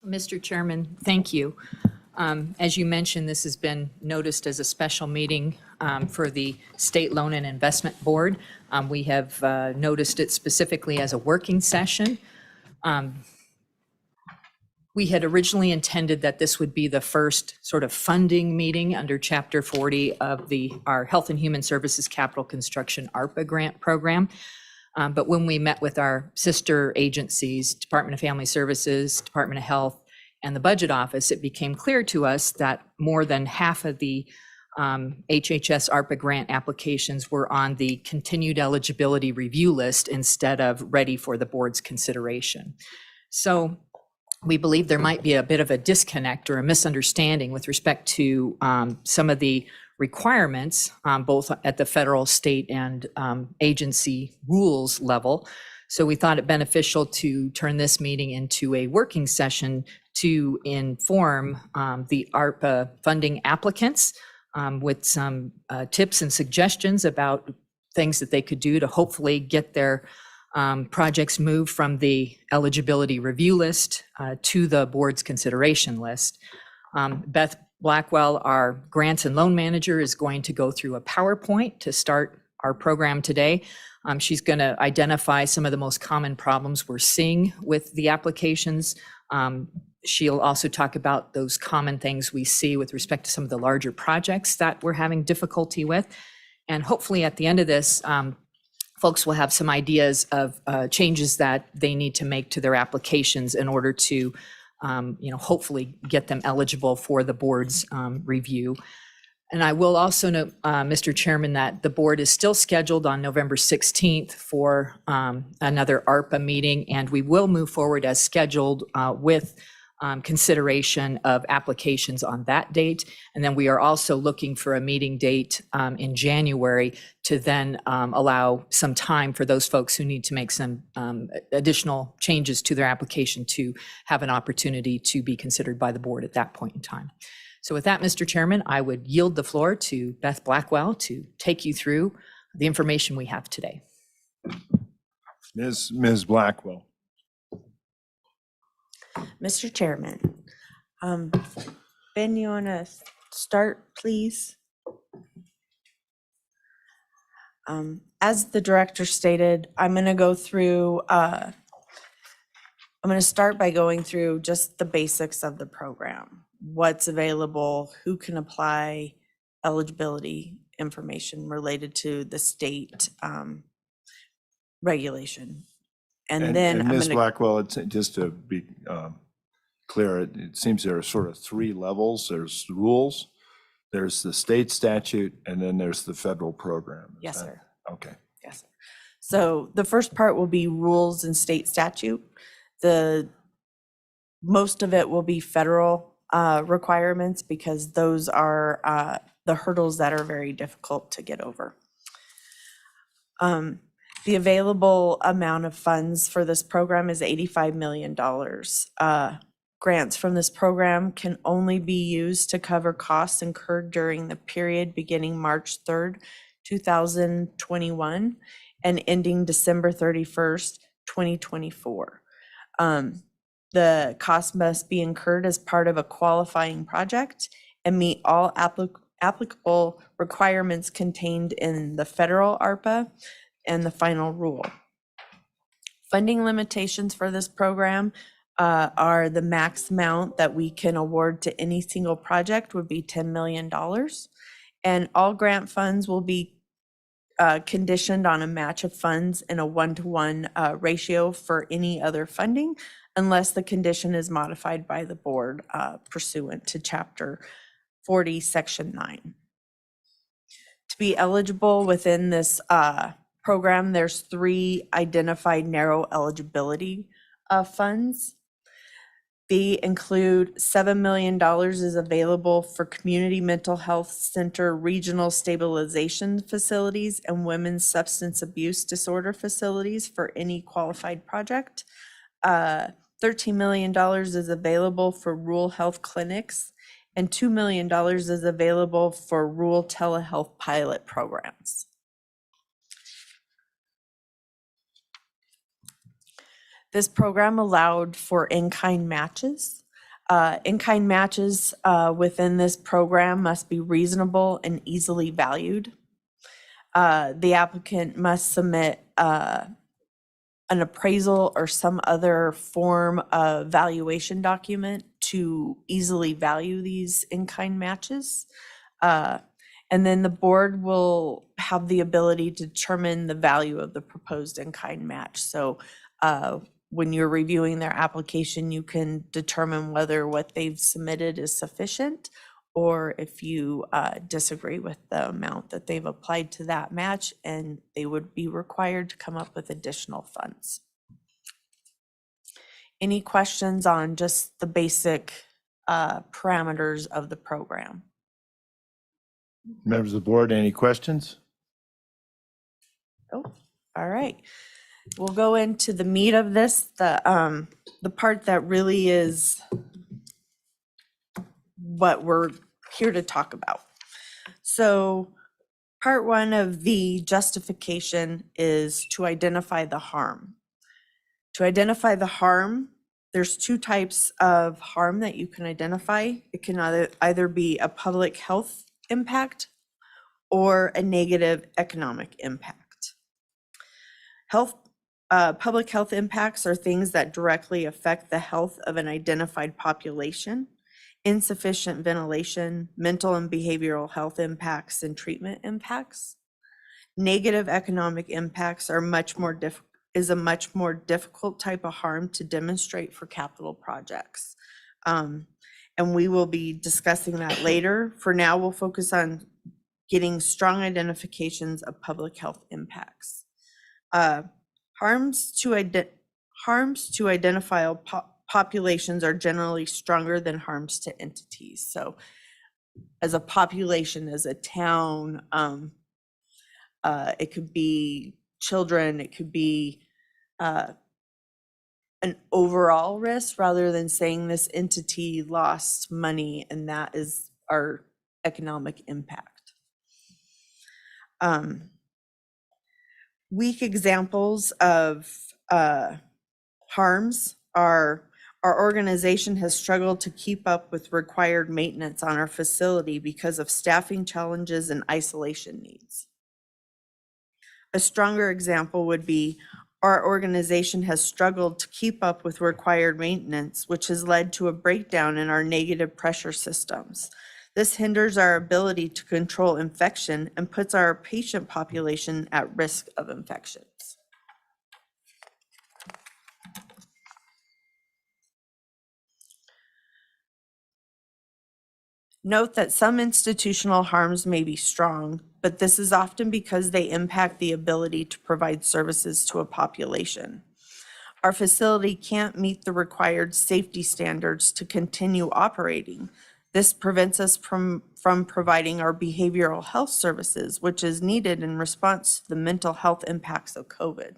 Mr. Chairman, thank you. As you mentioned, this has been noticed as a special meeting for the State Loan and Investment Board. We have noticed it specifically as a working session. We had originally intended that this would be the first sort of funding meeting under Chapter 40 of our Health and Human Services Capital Construction ARPA grant program. But when we met with our sister agencies, Department of Family Services, Department of Health, and the Budget Office, it became clear to us that more than half of the HHS ARPA grant applications were on the continued eligibility review list instead of ready for the board's consideration. So we believe there might be a bit of a disconnect or a misunderstanding with respect to some of the requirements, both at the federal, state, and agency rules level. So we thought it beneficial to turn this meeting into a working session to inform the ARPA funding applicants with some tips and suggestions about things that they could do to hopefully get their projects moved from the eligibility review list to the board's consideration list. Beth Blackwell, our grants and loan manager, is going to go through a PowerPoint to start our program today. She's going to identify some of the most common problems we're seeing with the applications. She'll also talk about those common things we see with respect to some of the larger projects that we're having difficulty with. And hopefully at the end of this, folks will have some ideas of changes that they need to make to their applications in order to hopefully get them eligible for the board's review. And I will also note, Mr. Chairman, that the board is still scheduled on November 16th for another ARPA meeting, and we will move forward as scheduled with consideration of applications on that date. And then we are also looking for a meeting date in January to then allow some time for those folks who need to make some additional changes to their application to have an opportunity to be considered by the board at that point in time. So with that, Mr. Chairman, I would yield the floor to Beth Blackwell to take you through the information we have today. Ms. Blackwell. Mr. Chairman, Ben, you want to start, please? As the director stated, I'm going to go through, I'm going to start by going through just the basics of the program. What's available, who can apply, eligibility information related to the state regulation. And then Ms. Blackwell, it's, just to be clear, it seems there are sort of three levels. There's rules, there's the state statute, and then there's the federal program. Yes, sir. Okay. Yes, sir. So the first part will be rules and state statute. Most of it will be federal requirements because those are the hurdles that are very difficult to get over. The available amount of funds for this program is $85 million. Grants from this program can only be used to cover costs incurred during the period beginning March 3rd, 2021 and ending December 31st, 2024. The cost must be incurred as part of a qualifying project and meet all applicable requirements contained in the federal ARPA and the final rule. Funding limitations for this program are the max amount that we can award to any single project would be $10 million. And all grant funds will be conditioned on a match of funds in a 1-to-1 ratio for any other funding, unless the condition is modified by the board pursuant to Chapter 40, Section 9. To be eligible within this program, there's 3 identified narrow eligibility funds. They include $7 million is available for community mental health center regional stabilization facilities and women's substance abuse disorder facilities for any qualified project. $13 million is available for rural health clinics, and $2 million is available for rural telehealth pilot programs. This program allowed for in-kind matches. In-kind matches within this program must be reasonable and easily valued. The applicant must submit an appraisal or some other form of valuation document to easily value these in-kind matches. And then the board will have the ability to determine the value of the proposed in-kind match. So when you're reviewing their application, you can determine whether what they've submitted is sufficient, or if you disagree with the amount that they've applied to that match, and they would be required to come up with additional funds. Any questions on just the basic parameters of the program? Members of the board, any questions? Oh, all right. We'll go into the meat of this, the part that really is what we're here to talk about. So part one of the justification is to identify the harm. To identify the harm, there's two types of harm that you can identify. It can either be a public health impact or a negative economic impact. Public health impacts are things that directly affect the health of an identified population. Insufficient ventilation, mental and behavioral health impacts, and treatment impacts. Negative economic impacts are is a much more difficult type of harm to demonstrate for capital projects. And we will be discussing that later. For now, we'll focus on getting strong identifications of public health impacts. Harms to identifiable populations are generally stronger than harms to entities. So as a population, as a town, it could be children, it could be an overall risk, rather than saying this entity lost money and that is our economic impact. Weak examples of harms are our organization has struggled to keep up with required maintenance on our facility because of staffing challenges and isolation needs. A stronger example would be our organization has struggled to keep up with required maintenance, which has led to a breakdown in our negative pressure systems. This hinders our ability to control infection and puts our patient population at risk of infections. Note that some institutional harms may be strong, but this is often because they impact the ability to provide services to a population. Our facility can't meet the required safety standards to continue operating. This prevents us from providing our behavioral health services, which is needed in response to the mental health impacts of COVID.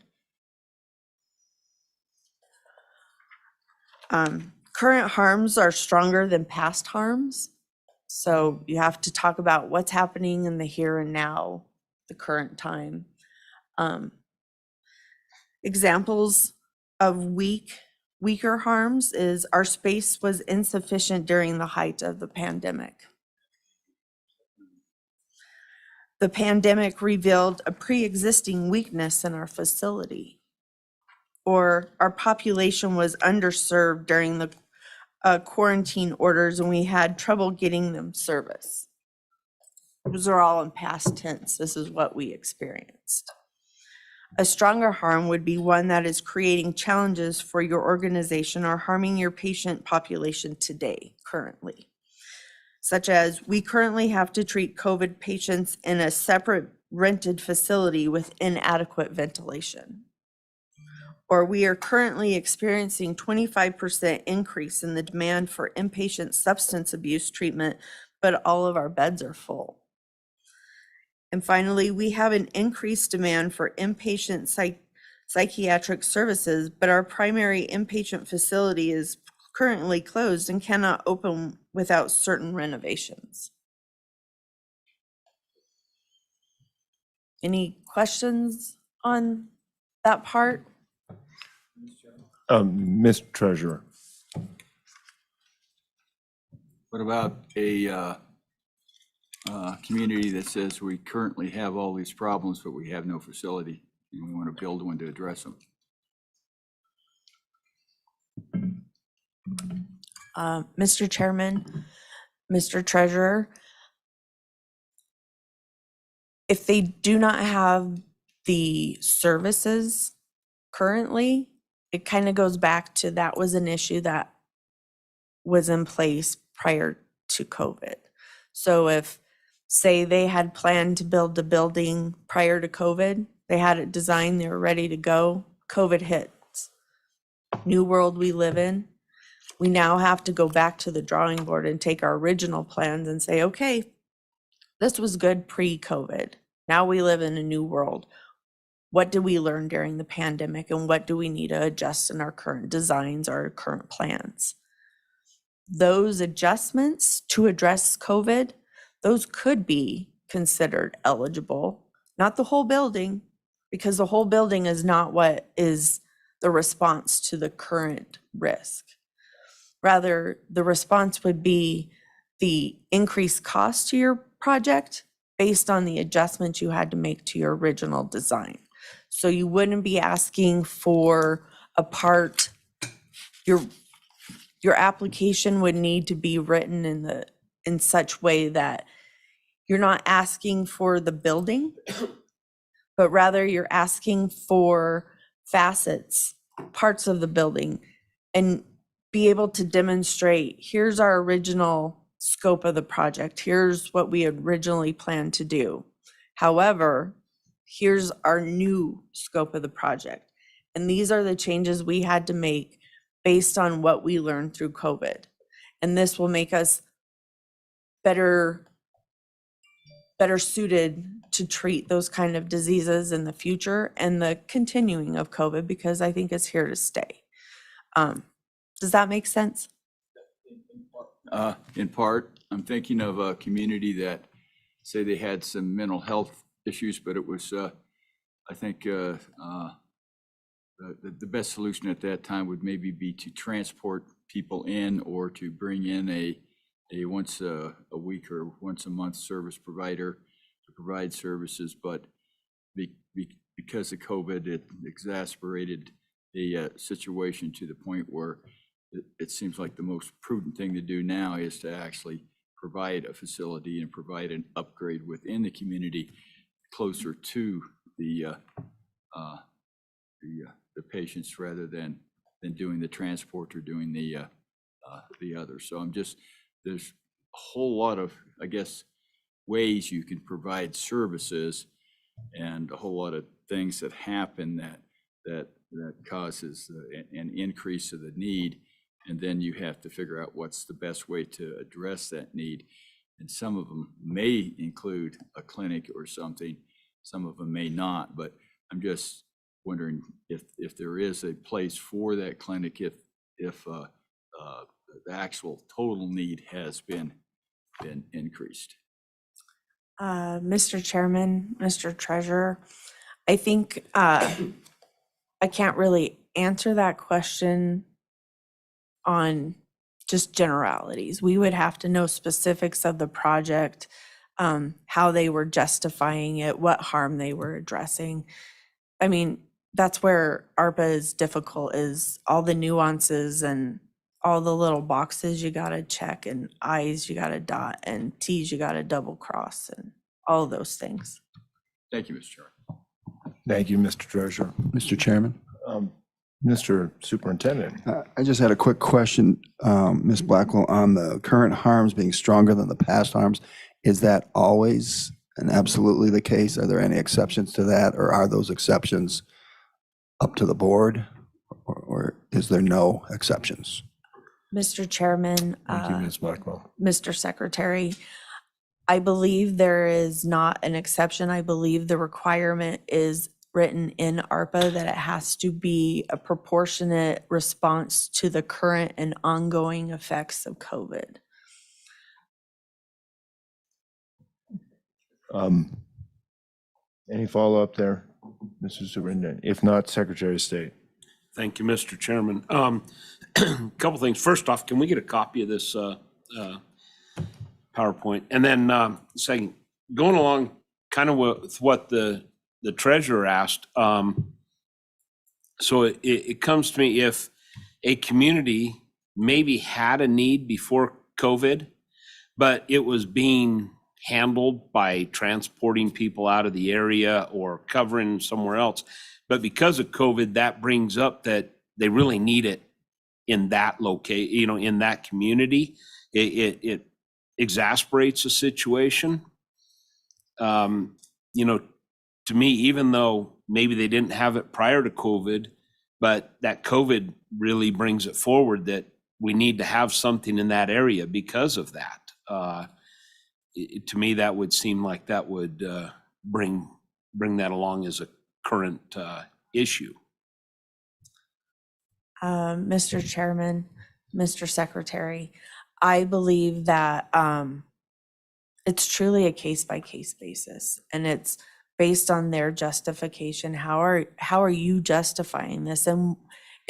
Current harms are stronger than past harms. So you have to talk about what's happening in the here and now, the current time. Examples of weaker harms is our space was insufficient during the height of the pandemic. The pandemic revealed a pre-existing weakness in our facility. Or our population was underserved during the quarantine orders and we had trouble getting them service. Those are all in past tense. This is what we experienced. A stronger harm would be one that is creating challenges for your organization or harming your patient population today, currently. Such as, we currently have to treat COVID patients in a separate rented facility with inadequate ventilation. Or we are currently experiencing 25% increase in the demand for inpatient substance abuse treatment, but all of our beds are full. And finally, we have an increased demand for inpatient psychiatric services, but our primary inpatient facility is currently closed and cannot open without certain renovations. Any questions on that part? Mr. Treasurer. What about a community that says we currently have all these problems, but we have no facility, and we want to build one to address them? Mr. Chairman, Mr. Treasurer, if they do not have the services currently, it kind of goes back to that was an issue that was in place prior to COVID. So if, say, they had planned to build a building prior to COVID, they had it designed, they were ready to go, COVID hits. New world we live in. We now have to go back to the drawing board and take our original plans and say, okay, this was good pre-COVID. Now we live in a new world. What did we learn during the pandemic, and what do we need to adjust in our current designs, our current plans? Those adjustments to address COVID, those could be considered eligible, not the whole building, because the whole building is not what is the response to the current risk. Rather, the response would be the increased cost to your project based on the adjustments you had to make to your original design. So you wouldn't be asking for a part, your application would need to be written in such way that you're not asking for the building, but rather you're asking for facets, parts of the building, and be able to demonstrate, here's our original scope of the project. Here's what we originally planned to do. However, here's our new scope of the project. And these are the changes we had to make based on what we learned through COVID. And this will make us better suited to treat those kind of diseases in the future and the continuing of COVID, because I think it's here to stay. Does that make sense? In part, I'm thinking of a community that, say they had some mental health issues, but it was, I think, the best solution at that time would maybe be to transport people in, or to bring in a once a week or once a month service provider to provide services. But because of COVID, it exacerbated the situation to the point where it seems like the most prudent thing to do now is to actually provide a facility and provide an upgrade within the community closer to the patients, rather than doing the transport or doing the other. So there's a whole lot of, I guess, ways you can provide services, and a whole lot of things that happen that causes an increase of the need. And then you have to figure out what's the best way to address that need. And some of them may include a clinic or something, some of them may not. But I'm just wondering if there is a place for that clinic, if the actual total need has been increased. Mr. Chairman, Mr. Treasurer, I think I can't really answer that question on just generalities. We would have to know specifics of the project, how they were justifying it, what harm they were addressing. I mean, that's where ARPA is difficult, is all the nuances and all the little boxes you gotta check, and I's you gotta dot, and T's you gotta double cross, and all of those things. Thank you, Mr. Chair. Thank you, Mr. Treasurer. Mr. Chairman, Mr. Superintendent. I just had a quick question, Ms. Blackwell, on the current harms being stronger than the past harms. Is that always and absolutely the case? Are there any exceptions to that, or are those exceptions up to the board, or is there no exceptions? Mr. Chairman, Thank you, Ms. Blackwell. Mr. Secretary, I believe there is not an exception. I believe the requirement is written in ARPA that it has to be a proportionate response to the current and ongoing effects of COVID. Any follow-up there, Mr. Superintendent? If not, Secretary of State. Thank you, Mr. Chairman. Couple things. First off, can we get a copy of this PowerPoint. And then second, going along kind of with what the treasurer asked. So it comes to me, if a community maybe had a need before COVID, but it was being handled by transporting people out of the area or covering somewhere else. But because of COVID, that brings up that they really need it in that location, in that community. It exasperates the situation. To me, even though maybe they didn't have it prior to COVID, but that COVID really brings it forward that we need to have something in that area because of that. To me, that would seem like that would bring that along as a current issue. Mr. Chairman, Mr. Secretary, I believe that it's truly a case-by-case basis, and it's based on their justification. How are you justifying this? And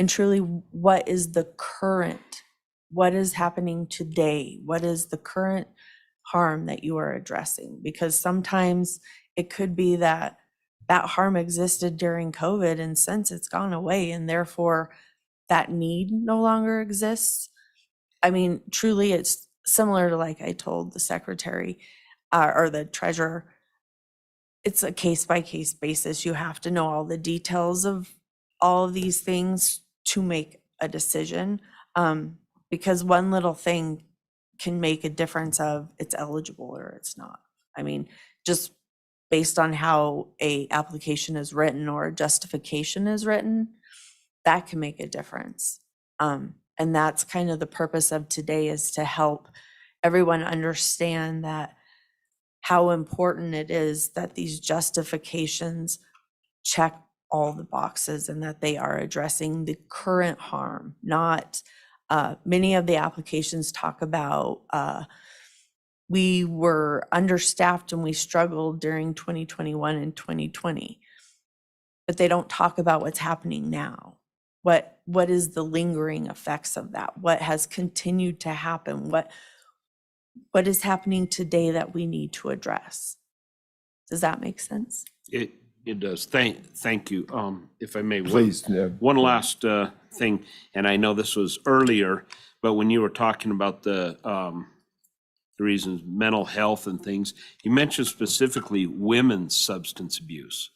truly, what is the current, what is happening today? What is the current harm that you are addressing? Because sometimes it could be that that harm existed during COVID, and since it's gone away, and therefore that need no longer exists. I mean, truly, it's similar to, like I told the secretary or the treasurer, it's a case-by-case basis. You have to know all the details of all of these things to make a decision, because one little thing can make a difference of it's eligible or it's not. I mean, just based on how a application is written or a justification is written, that can make a difference. And that's kind of the purpose of today, is to help everyone understand that how important it is that these justifications check all the boxes and that they are addressing the current harm, not many of the applications talk about we were understaffed and we struggled during 2021 and 2020, but they don't talk about what's happening now. What is the lingering effects of that? What has continued to happen? What is happening today that we need to address? Does that make sense? It does. Thank you. If I may, Please. one last thing, and I know this was earlier, but when you were talking about the reasons, mental health and things, you mentioned specifically women's substance abuse.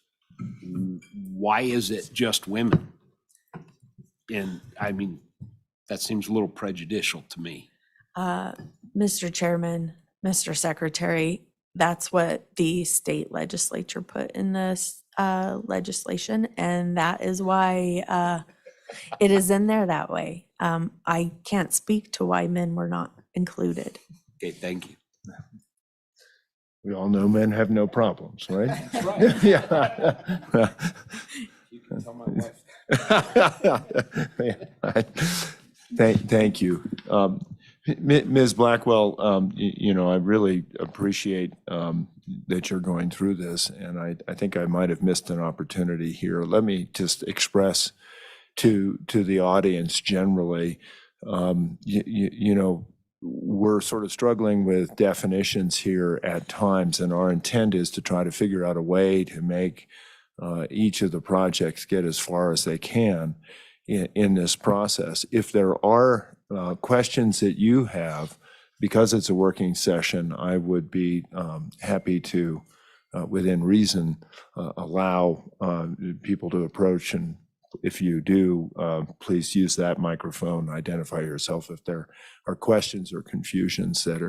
Why is it just women? And I mean, that seems a little prejudicial to me. Mr. Chairman, Mr. Secretary, that's what the state legislature put in this legislation, and that is why it is in there that way. I can't speak to why men were not included. Okay, thank you. We all know men have no problems, right? That's right. Yeah. You can tell my wife. Thank you. Ms. Blackwell, I really appreciate that you're going through this, and I think I might have missed an opportunity here. Let me just express to the audience generally, we're sort of struggling with definitions here at times, and our intent is to try to figure out a way to make each of the projects get as far as they can in this process. If there are questions that you have, because it's a working session, I would be happy to, within reason, allow people to approach. And if you do, please use that microphone, identify yourself if there are questions or confusions that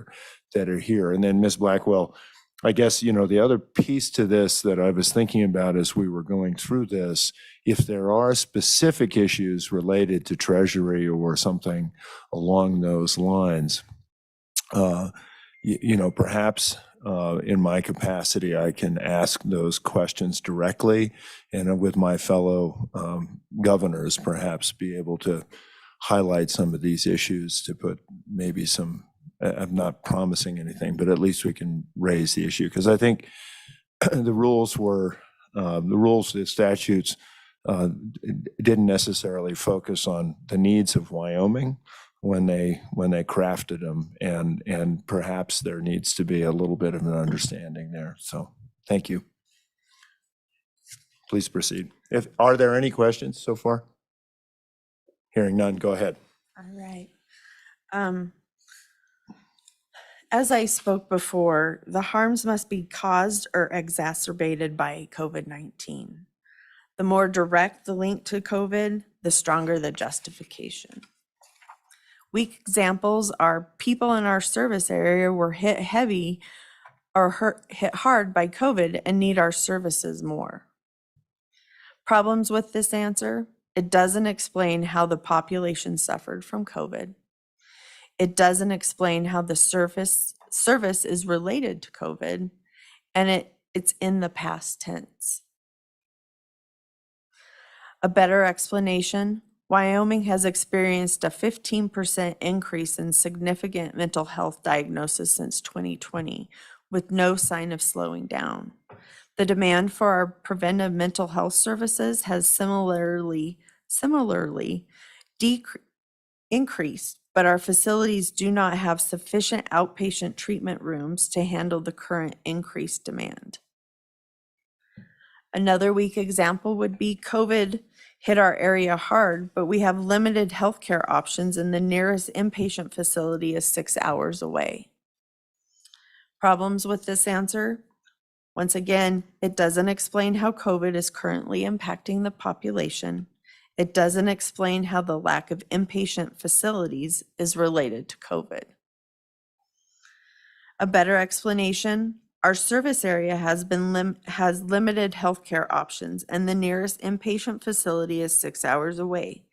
are here. And then Ms. Blackwell, I guess, the other piece to this that I was thinking about as we were going through this, if there are specific issues related to Treasury or something along those lines, perhaps in my capacity, I can ask those questions directly, and with my fellow governors, perhaps be able to highlight some of these issues to put maybe some, I'm not promising anything, but at least we can raise the issue. Because I think the statutes didn't necessarily focus on the needs of Wyoming, when they crafted them, and perhaps there needs to be a little bit of an understanding there. So thank you. Please proceed. Are there any questions so far? Hearing none, go ahead. All right. As I spoke before, the harms must be caused or exacerbated by COVID-19. The more direct the link to COVID, the stronger the justification. Weak examples are people in our service area were hit heavy or hit hard by COVID and need our services more. Problems with this answer? It doesn't explain how the population suffered from COVID. It doesn't explain how the service is related to COVID, and it's in the past tense. A better explanation, Wyoming has experienced a 15% increase in significant mental health diagnosis since 2020, with no sign of slowing down. The demand for our preventive mental health services has similarly increased, but our facilities do not have sufficient outpatient treatment rooms to handle the current increased demand. Another weak example would be COVID hit our area hard, but we have limited healthcare options and the nearest inpatient facility is 6 hours away. Problems with this answer? Once again, it doesn't explain how COVID is currently impacting the population. It doesn't explain how the lack of inpatient facilities is related to COVID. A better explanation, our service area has limited healthcare options and the nearest inpatient facility is 6 hours away.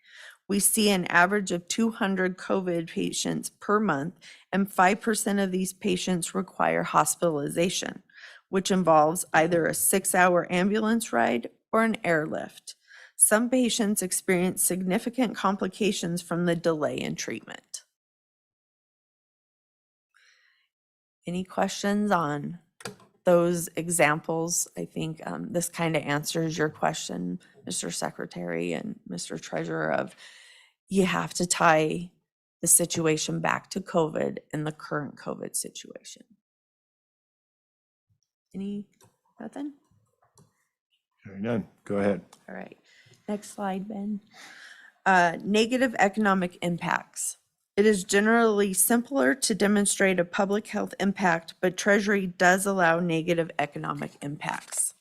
We see an average of 200 COVID patients per month, and 5% of these patients require hospitalization, which involves either a 6-hour ambulance ride or an airlift. Some patients experience significant complications from the delay in treatment. Any questions on those examples? I think this kind of answers your question, Mr. Secretary and Mr. Treasurer, of you have to tie the situation back to COVID and the current COVID situation. Nothing? Hearing none, go ahead. All right. Next slide, Ben. Negative economic impacts. It is generally simpler to demonstrate a public health impact, but Treasury does allow negative economic impacts.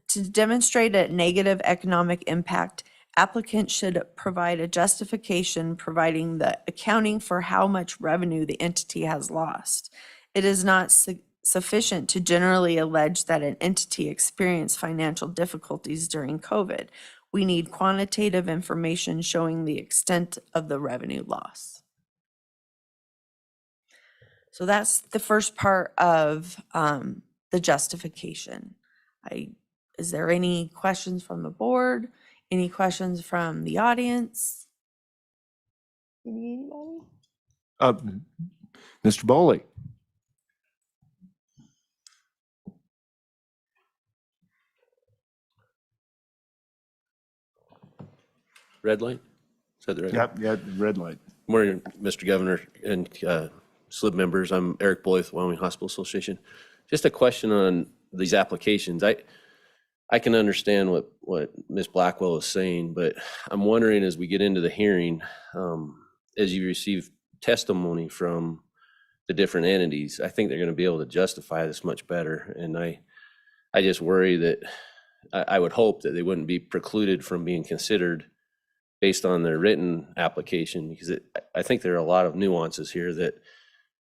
To demonstrate a negative economic impact, applicants should provide a justification providing the accounting for how much revenue the entity has lost. It is not sufficient to generally allege that an entity experienced financial difficulties during COVID. We need quantitative information showing the extent of the revenue loss. So that's the first part of the justification. Is there any questions from the board? Any questions from the audience? Anybody? Mr. Bowley. Red light? Is that the right? Yep, red light. Morning, Mr. Governor and Slib members. I'm Eric Boyd with Wyoming Hospital Association. Just a question on these applications. I can understand what Ms. Blackwell is saying, but I'm wondering as we get into the hearing, as you receive testimony from the different entities, I think they're going to be able to justify this much better. And I just worry that I would hope that they wouldn't be precluded from being considered based on their written application, because I think there are a lot of nuances here that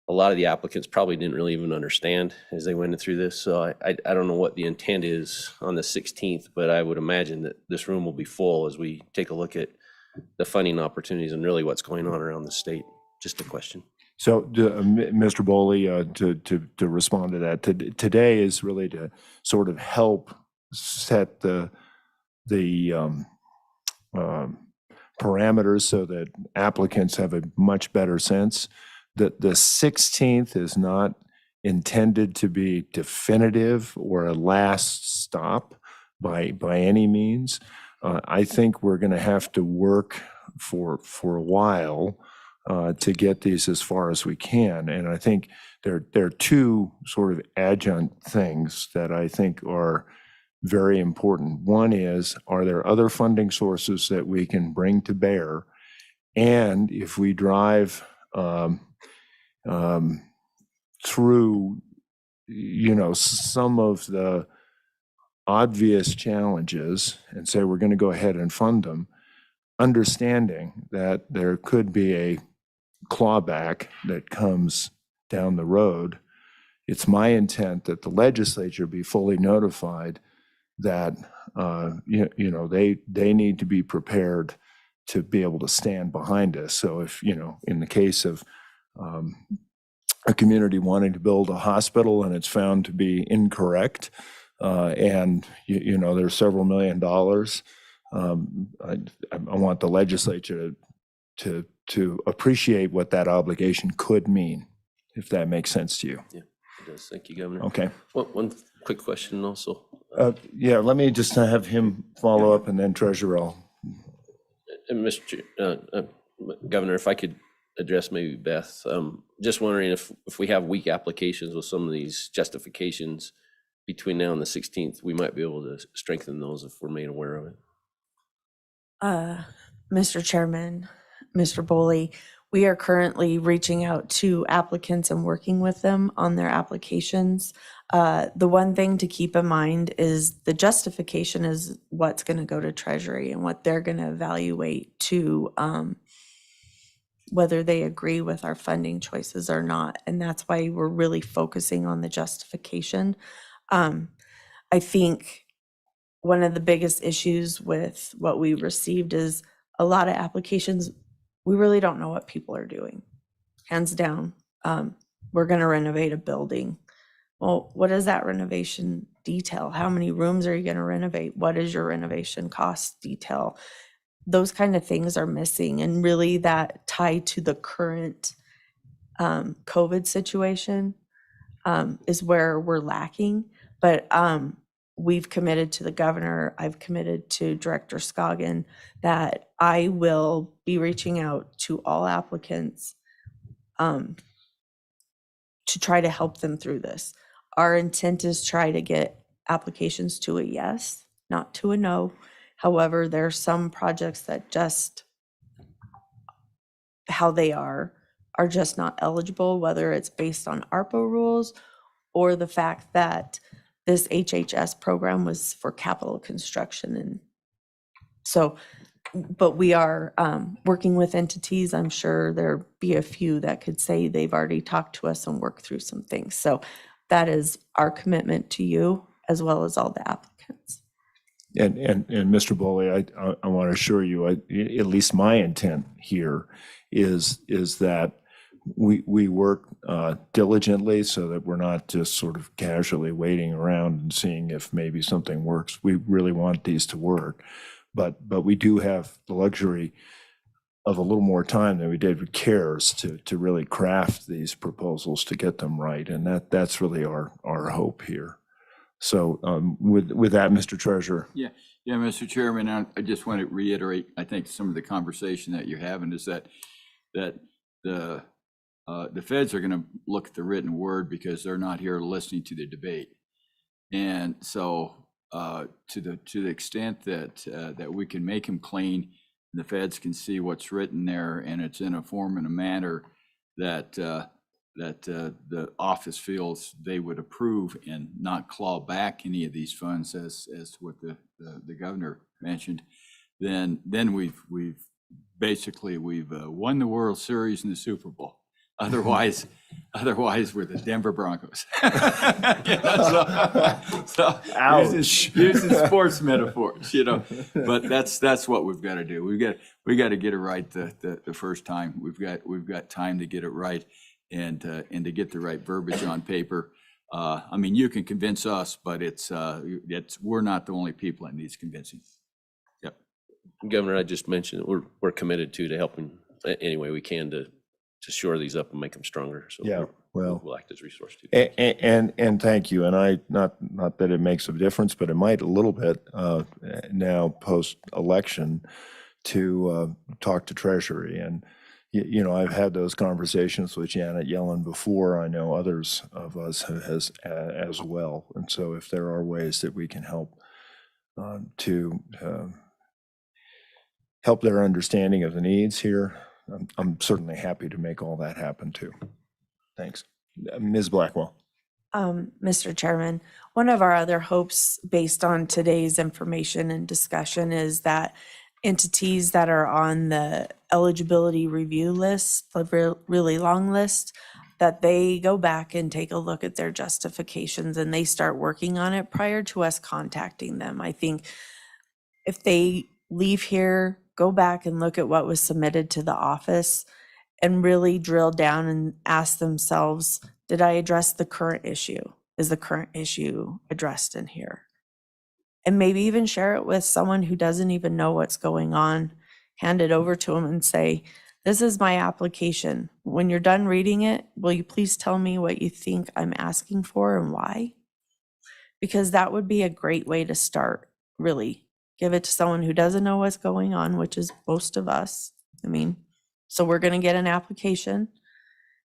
a lot of the applicants probably didn't really even understand as they went through this. So I don't know what the intent is on the 16th, but I would imagine that this room will be full as we take a look at the funding opportunities and really what's going on around the state. Just a question. So, Mr. Bowley, to respond to that, today is really to sort of help set the parameters so that applicants have a much better sense. The 16th is not intended to be definitive or a last stop by any means. I think we're going to have to work for a while to get these as far as we can. And I think there are two sort of adjunct things that I think are very important. One is, are there other funding sources that we can bring to bear? And if we drive through, some of the obvious challenges and say we're going to go ahead and fund them, understanding that there could be a clawback that comes down the road, it's my intent that the legislature be fully notified that they need to be prepared to be able to stand behind us. So if, in the case of a community wanting to build a hospital and it's found to be incorrect, and there's several $1 million, I want the legislature to appreciate what that obligation could mean, if that makes sense to you. Yeah, it does. Thank you, Governor. Okay. One quick question also. Yeah, let me just have him follow up, and then Treasurer, And Governor, if I could address maybe Beth, just wondering if we have weak applications with some of these justifications between now and the 16th, we might be able to strengthen those if we're made aware of it. Mr. Chairman, Mr. Boley, we are currently reaching out to applicants and working with them on their applications. The one thing to keep in mind is the justification is what's going to go to Treasury and what they're going to evaluate to whether they agree with our funding choices or not. And that's why we're really focusing on the justification. I think one of the biggest issues with what we received is a lot of applications, we really don't know what people are doing. Hands down, we're going to renovate a building. Well, what does that renovation detail? How many rooms are you going to renovate? What is your renovation cost detail? Those kind of things are missing, and really that tied to the current COVID situation is where we're lacking. But we've committed to the governor, I've committed to Director Scoggin that I will be reaching out to all applicants to try to help them through this. Our intent is try to get applications to a yes, not to a no. However, there are some projects that just, how they are just not eligible, whether it's based on ARPA rules or the fact that this HHS program was for capital construction. And so, but we are working with entities. I'm sure there'll be a few that could say they've already talked to us and worked through some things. So that is our commitment to you as well as all the applicants. and Mr. Boley, I want to assure you, at least my intent here is that we work diligently so that we're not just sort of casually waiting around and seeing if maybe something works. We really want these to work, but we do have the luxury of a little more time than we did with CARES to really craft these proposals to get them right, and that's really our hope here. So with that, Mr. Treasurer. Yeah, Mr. Chairman, I just want to reiterate, I think some of the conversation that you're having is that the feds are going to look at the written word because they're not here listening to the debate. And so to the extent that we can make them clean, the feds can see what's written there, and it's in a form and a manner that the office feels they would approve and not claw back any of these funds as to what the governor mentioned, then we've basically won the World Series and the Super Bowl. Otherwise we're the Denver Broncos. So using sports metaphors, but that's what we've got to do. We got to get it right the first time. We've got time to get it right and to get the right verbiage on paper. I mean, you can convince us, but we're not the only people that needs convincing. Yep. Governor, I just mentioned we're committed to helping any way we can to shore these up and make them stronger. So Yeah, well, we'll act as a resource too. and thank you. And I not that it makes a difference, but it might a little bit now post-election to talk to Treasury. And, you know, I've had those conversations with Janet Yellen before. I know others of us has as well. And so if there are ways that we can help to help their understanding of the needs here, I'm certainly happy to make all that happen too. Thanks. Ms. Blackwell. Mr. Chairman, one of our other hopes based on today's information and discussion is that entities that are on the eligibility review list, the really long list, that they go back and take a look at their justifications and they start working on it prior to us contacting them. I think if they leave here, go back and look at what was submitted to the office and really drill down and ask themselves, did I address the current issue? Is the current issue addressed in here? And maybe even share it with someone who doesn't even know what's going on. Hand it over to them and say, this is my application. When you're done reading it, will you please tell me what you think I'm asking for and why? Because that would be a great way to start, really. Give it to someone who doesn't know what's going on, which is most of us. I mean, so we're going to get an application.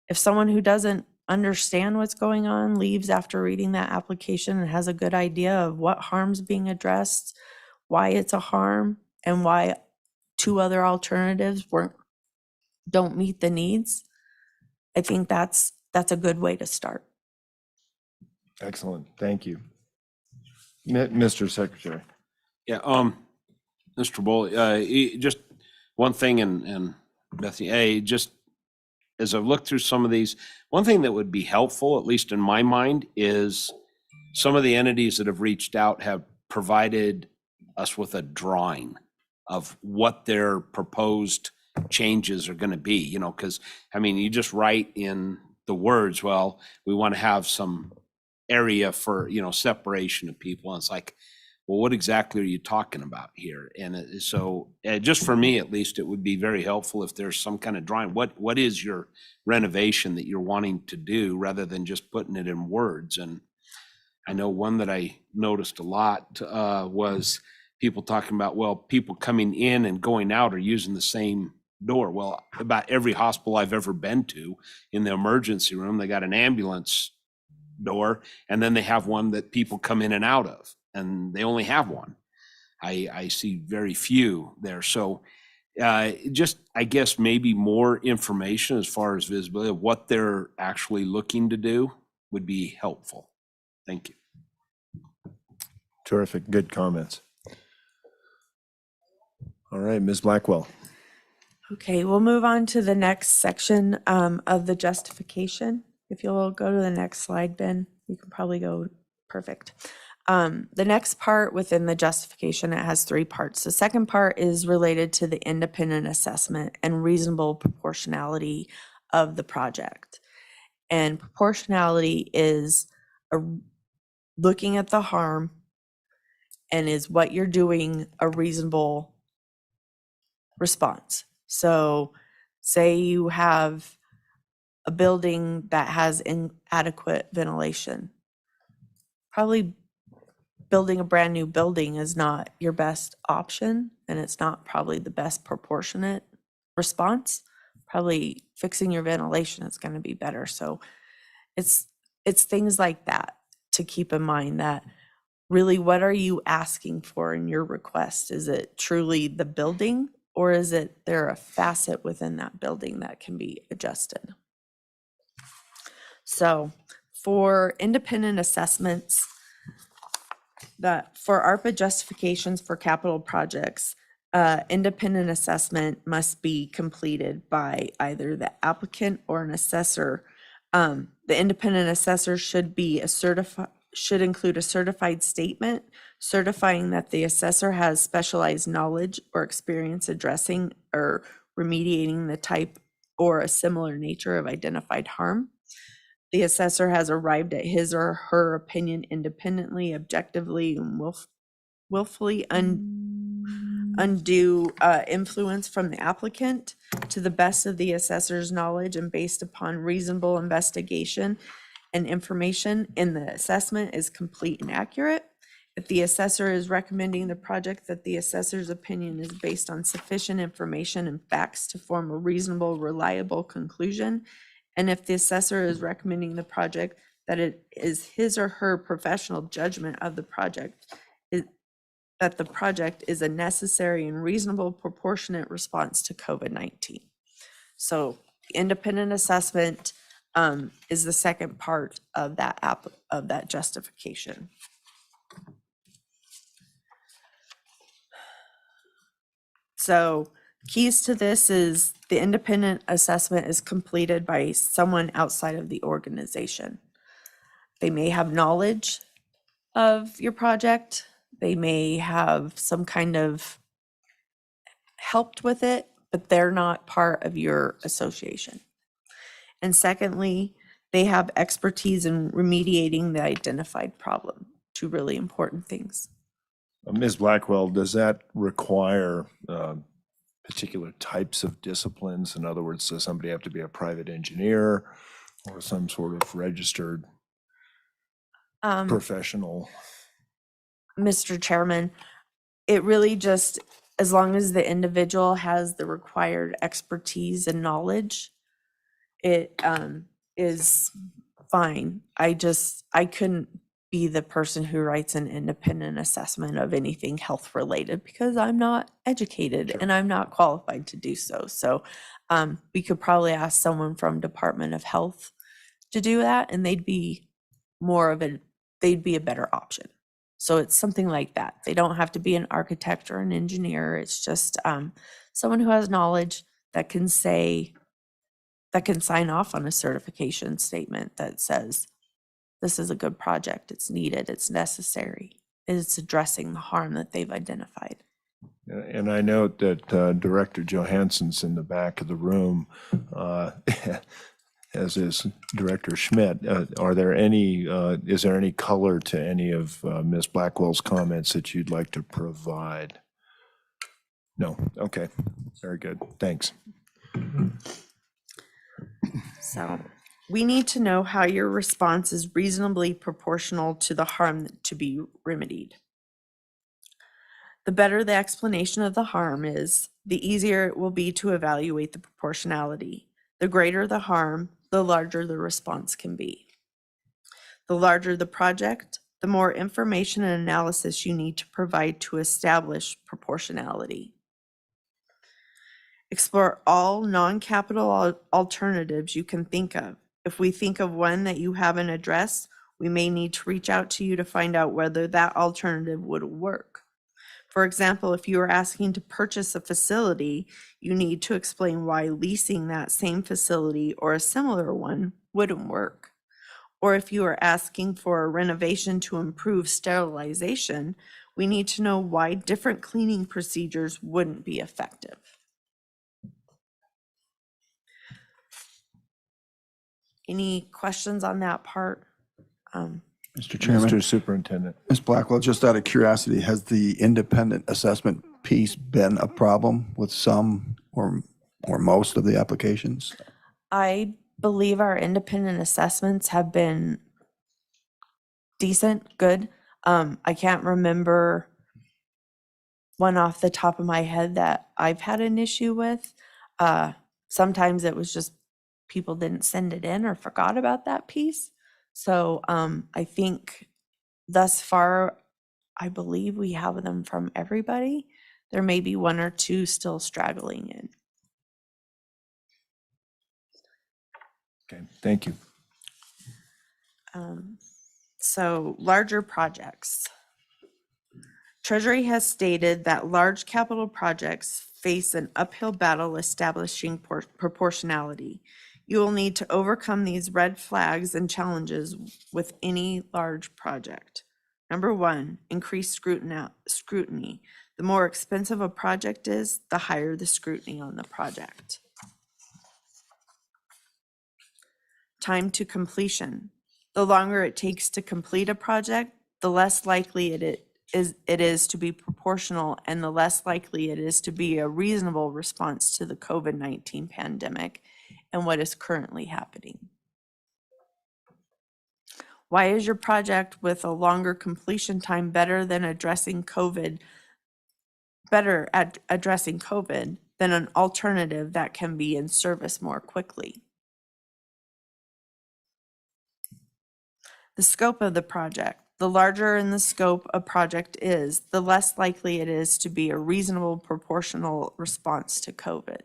If someone who doesn't understand what's going on leaves after reading that application and has a good idea of what harm's being addressed, why it's a harm, and why 2 other alternatives don't meet the needs, I think that's a good way to start. Excellent. Thank you. Mr. Secretary. Yeah, Mr. Bull, just one thing, and Bethany, just as I've looked through some of these, one thing that would be helpful, at least in my mind, is some of the entities that have reached out have provided us with a drawing of what their proposed changes are going to be, you know, because, I mean, you just write in the words, well, we want to have some area for, you know, separation of people. And it's like, well, what exactly are you talking about here? And so just for me, at least, it would be very helpful if there's some kind of drawing. What is your renovation that you're wanting to do rather than just putting it in words? And I know one that I noticed a lot was people talking about, well, people coming in and going out are using the same door. Well, about every hospital I've ever been to, in the emergency room, they got an ambulance door, and then they have one that people come in and out of, and they only have one. I see very few there. So just, I guess, maybe more information as far as visibility of what they're actually looking to do would be helpful. Thank you. Terrific. Good comments. All right, Ms. Blackwell. Okay, we'll move on to the next section of the justification. If you'll go to the next slide, Ben, you can probably go perfect. The next part within the justification, it has 3 parts. The second part is related to the independent assessment and reasonable proportionality of the project. And proportionality is looking at the harm and is what you're doing a reasonable response. So say you have a building that has inadequate ventilation. Probably building a brand new building is not your best option, and it's not probably the best proportionate response. Probably fixing your ventilation is going to be better. So it's things like that to keep in mind, that really, what are you asking for in your request? Is it truly the building, or is it there a facet within that building that can be adjusted? So for independent assessments, that for ARPA justifications for capital projects, independent assessment must be completed by either the applicant or an assessor. The independent assessor should include a certified statement certifying that the assessor has specialized knowledge or experience addressing or remediating the type or a similar nature of identified harm. The assessor has arrived at his or her opinion independently, objectively, and willfully undue influence from the applicant to the best of the assessor's knowledge and based upon reasonable investigation and information in the assessment is complete and accurate. If the assessor is recommending the project, that the assessor's opinion is based on sufficient information and facts to form a reasonable, reliable conclusion. And if the assessor is recommending the project, that it is his or her professional judgment of the project, that the project is a necessary and reasonable proportionate response to COVID-19. So independent assessment is the second part of that justification. So keys to this is the independent assessment is completed by someone outside of the organization. They may have knowledge of your project. They may have some kind of helped with it, but they're not part of your association. And secondly, they have expertise in remediating the identified problem. Two really important things. Ms. Blackwell, does that require particular types of disciplines? In other words, does somebody have to be a private engineer or some sort of registered professional? Mr. Chairman, it really just, as long as the individual has the required expertise and knowledge, it is fine. I couldn't be the person who writes an independent assessment of anything health related because I'm not educated and I'm not qualified to do so. So we could probably ask someone from Department of Health to do that, and they'd be a better option. So it's something like that. They don't have to be an architect or an engineer. It's just someone who has knowledge that can sign off on a certification statement that says, this is a good project, it's needed, it's necessary, it's addressing the harm that they've identified. And I note that Director Johansson's in the back of the room, as is Director Schmidt. Is there any color to any of Ms. Blackwell's comments that you'd like to provide? No? Okay, very good, thanks. So we need to know how your response is reasonably proportional to the harm to be remedied. The better the explanation of the harm is, the easier it will be to evaluate the proportionality. The greater the harm, the larger the response can be. The larger the project, the more information and analysis you need to provide to establish proportionality. Explore all non-capital alternatives you can think of. If we think of one that you haven't addressed, we may need to reach out to you to find out whether that alternative would work. For example, if you are asking to purchase a facility, you need to explain why leasing that same facility or a similar one wouldn't work. Or if you are asking for a renovation to improve sterilization, we need to know why different cleaning procedures wouldn't be effective. Any questions on that part? Mr. Chairman, Mr. Superintendent. Ms. Blackwell, just out of curiosity, has the independent assessment piece been a problem with some or most of the applications? I believe our independent assessments have been decent, good. I can't remember one off the top of my head that I've had an issue with. Sometimes it was just people didn't send it in or forgot about that piece. So I think thus far, I believe we have them from everybody. There may be one or two still straggling in. Okay, thank you. So larger projects. Treasury has stated that large capital projects face an uphill battle establishing proportionality. You will need to overcome these red flags and challenges with any large project. Number one, increased scrutiny. The more expensive a project is, the higher the scrutiny on the project. Time to completion. The longer it takes to complete a project, the less likely it is to be proportional, and the less likely it is to be a reasonable response to the COVID-19 pandemic and what is currently happening. Why is your project with a longer completion time better at addressing COVID than an alternative that can be in service more quickly? The scope of the project. The larger in the scope a project is, the less likely it is to be a reasonable proportional response to COVID.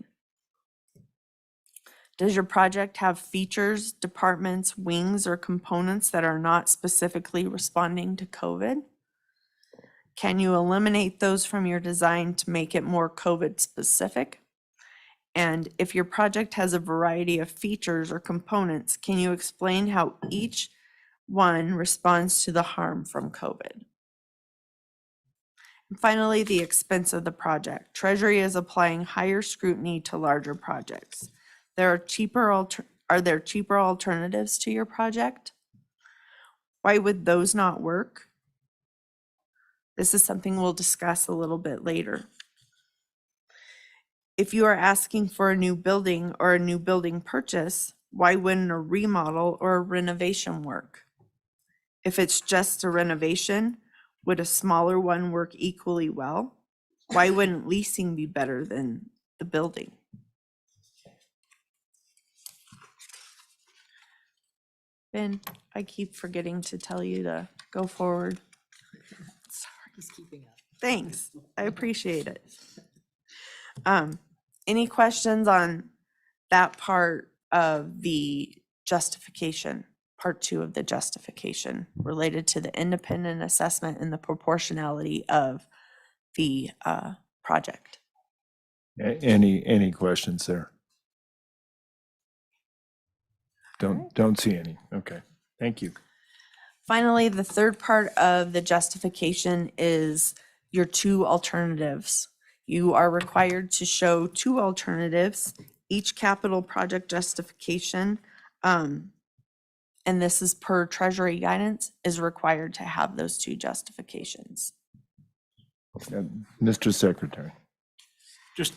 Does your project have features, departments, wings, or components that are not specifically responding to COVID? Can you eliminate those from your design to make it more COVID specific? And if your project has a variety of features or components, can you explain how each one responds to the harm from COVID? And finally, the expense of the project. Treasury is applying higher scrutiny to larger projects. Are there cheaper alternatives to your project? Why would those not work? This is something we'll discuss a little bit later. If you are asking for a new building or a new building purchase, why wouldn't a remodel or a renovation work? If it's just a renovation, would a smaller one work equally well? Why wouldn't leasing be better than the building? Ben, I keep forgetting to tell you to go forward. Just keeping up. Thanks, I appreciate it. Any questions on that part of the justification, part 2 of the justification related to the independent assessment and the proportionality of the project? Any questions there? Don't see any. Okay, thank you. Finally, the third part of the justification is your 2 alternatives. You are required to show 2 alternatives, each capital project justification, and this is per Treasury guidance, is required to have those 2 justifications. Mr. Secretary. Just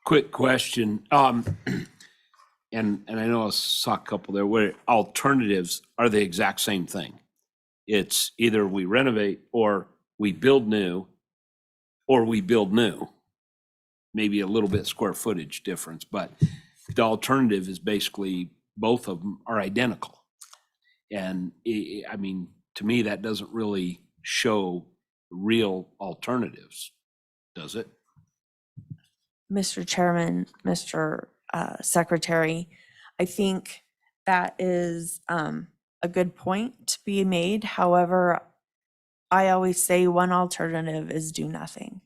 quick question. And I know I saw a couple there where alternatives are the exact same thing. It's either we renovate or we build new, or we build new. Maybe a little bit square footage difference, but the alternative is basically both of them are identical. And I mean, to me, that doesn't really show real alternatives, does it? Mr. Chairman, Mr. Secretary, I think that is a good point to be made. However, I always say one alternative is do nothing.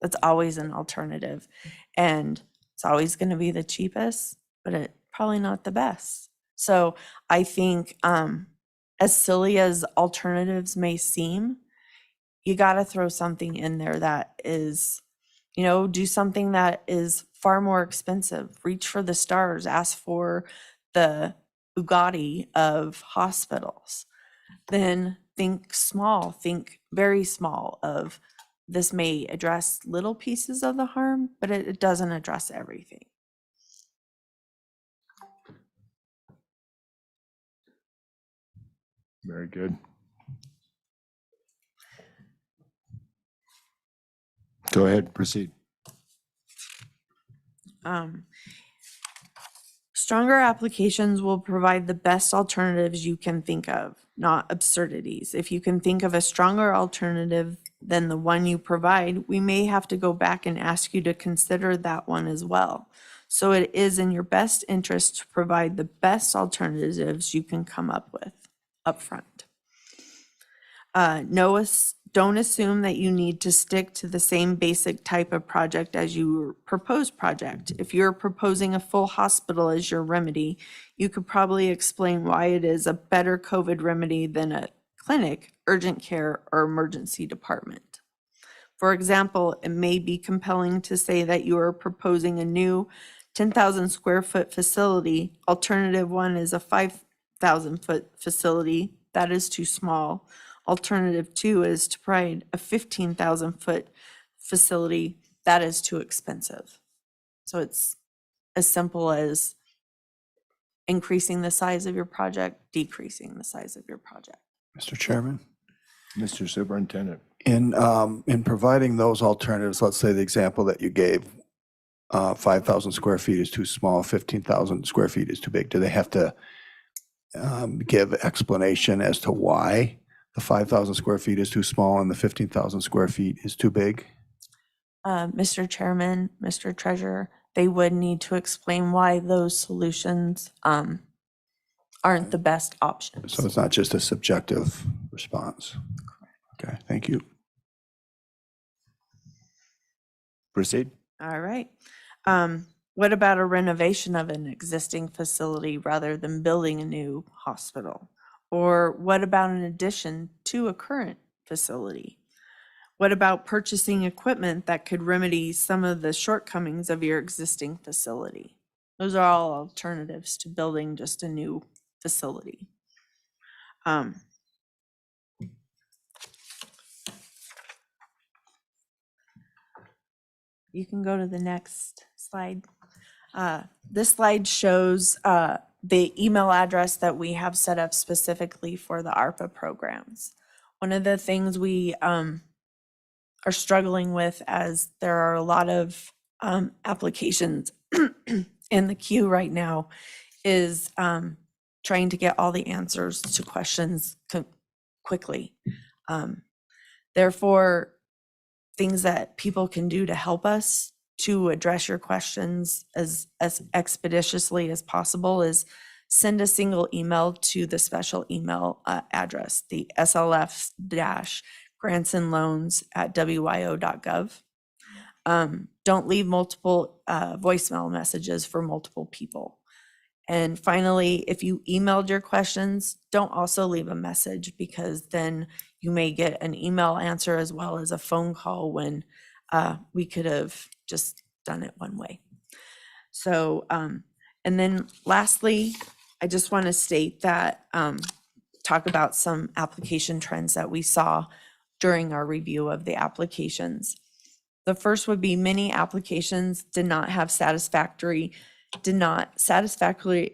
That's always an alternative. And it's always going to be the cheapest, but it's probably not the best. So I think as silly as alternatives may seem, you got to throw something in there that is, do something that is far more expensive. Reach for the stars, ask for the Bugatti of hospitals. Then think small, think very small of this may address little pieces of the harm, but it doesn't address everything. Very good. Go ahead, proceed. Stronger applications will provide the best alternatives you can think of, not absurdities. If you can think of a stronger alternative than the one you provide, we may have to go back and ask you to consider that one as well. So it is in your best interest to provide the best alternatives you can come up with upfront. Don't assume that you need to stick to the same basic type of project as your proposed project. If you're proposing a full hospital as your remedy, you could probably explain why it is a better COVID remedy than a clinic, urgent care, or emergency department. For example, it may be compelling to say that you are proposing a new 10,000 square foot facility. Alternative 1 is a 5,000 foot facility. That is too small. Alternative 2 is to provide a 15,000 foot facility. That is too expensive. So it's as simple as increasing the size of your project, decreasing the size of your project. Mr. Chairman? Mr. Superintendent. In providing those alternatives, let's say the example that you gave, 5,000 square feet is too small, 15,000 square feet is too big. Do they have to give explanation as to why the 5,000 square feet is too small and the 15,000 square feet is too big? Mr. Chairman, Mr. Treasurer, they would need to explain why those solutions aren't the best options. So it's not just a subjective response? Okay, thank you. Proceed. All right. What about a renovation of an existing facility rather than building a new hospital? Or what about an addition to a current facility? What about purchasing equipment that could remedy some of the shortcomings of your existing facility? Those are all alternatives to building just a new facility. You can go to the next slide. This slide shows the email address that we have set up specifically for the ARPA programs. One of the things we are struggling with, as there are a lot of applications in the queue right now, is trying to get all the answers to questions quickly. Therefore, things that people can do to help us to address your questions as expeditiously as possible is send a single email to the special email address, the slf-grantsandloans@wyo.gov. Don't leave multiple voicemail messages for multiple people. And finally, if you emailed your questions, don't also leave a message, because then you may get an email answer as well as a phone call when we could have just done it one way. So, and then lastly, I just want to state that, talk about some application trends that we saw during our review of the applications. The first would be many applications did not satisfactorily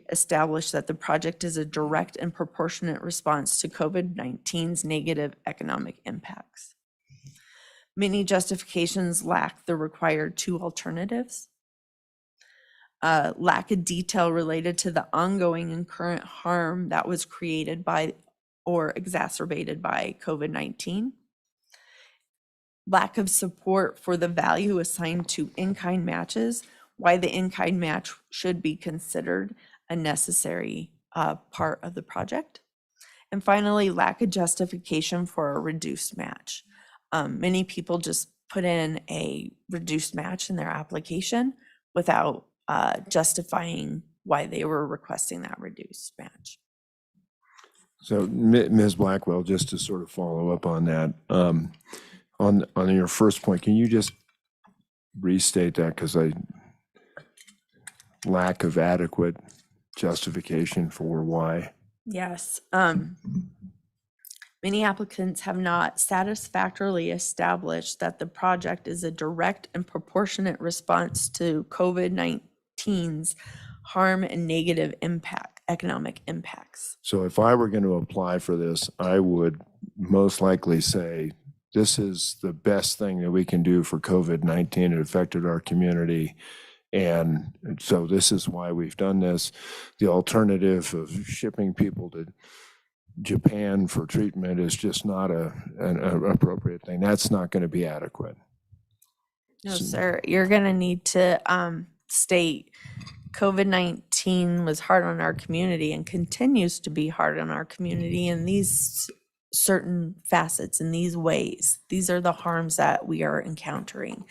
establish that the project is a direct and proportionate response to COVID-19's negative economic impacts. Many justifications lack the required two alternatives. Lack of detail related to the ongoing and current harm that was created by or exacerbated by COVID-19. Lack of support for the value assigned to in-kind matches, why the in-kind match should be considered a necessary part of the project. And finally, lack of justification for a reduced match. Many people just put in a reduced match in their application without justifying why they were requesting that reduced match. So Ms. Blackwell, just to sort of follow up on that, on your first point, can you just restate that? Because lack of adequate justification for why. Yes. Many applicants have not satisfactorily established that the project is a direct and proportionate response to COVID-19's harm and negative economic impacts. So if I were going to apply for this, I would most likely say, this is the best thing that we can do for COVID-19. It affected our community. And so this is why we've done this. The alternative of shipping people to Japan for treatment is just not an appropriate thing. That's not going to be adequate. No, sir, you're going to need to state COVID-19 was hard on our community and continues to be hard on our community in these certain facets, in these ways. These are the harms that we are encountering.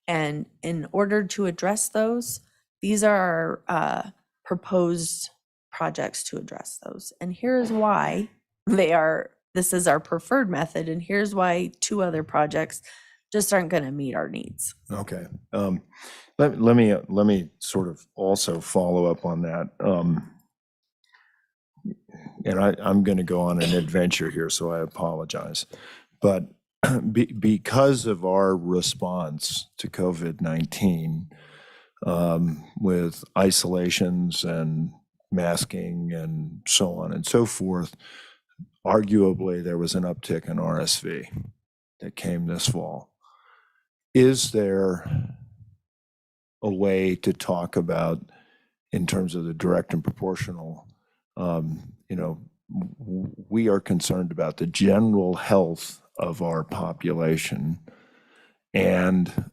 And in order to address those, these are our proposed projects to address those. And here's why this is our preferred method. And here's why two other projects just aren't going to meet our needs. Okay. Let me sort of also follow up on that. And I'm going to go on an adventure here, so I apologize. But because of our response to COVID-19, with isolations and masking and so on and so forth, arguably there was an uptick in RSV that came this fall. Is there a way to talk about, in terms of the direct and proportional, we are concerned about the general health of our population, and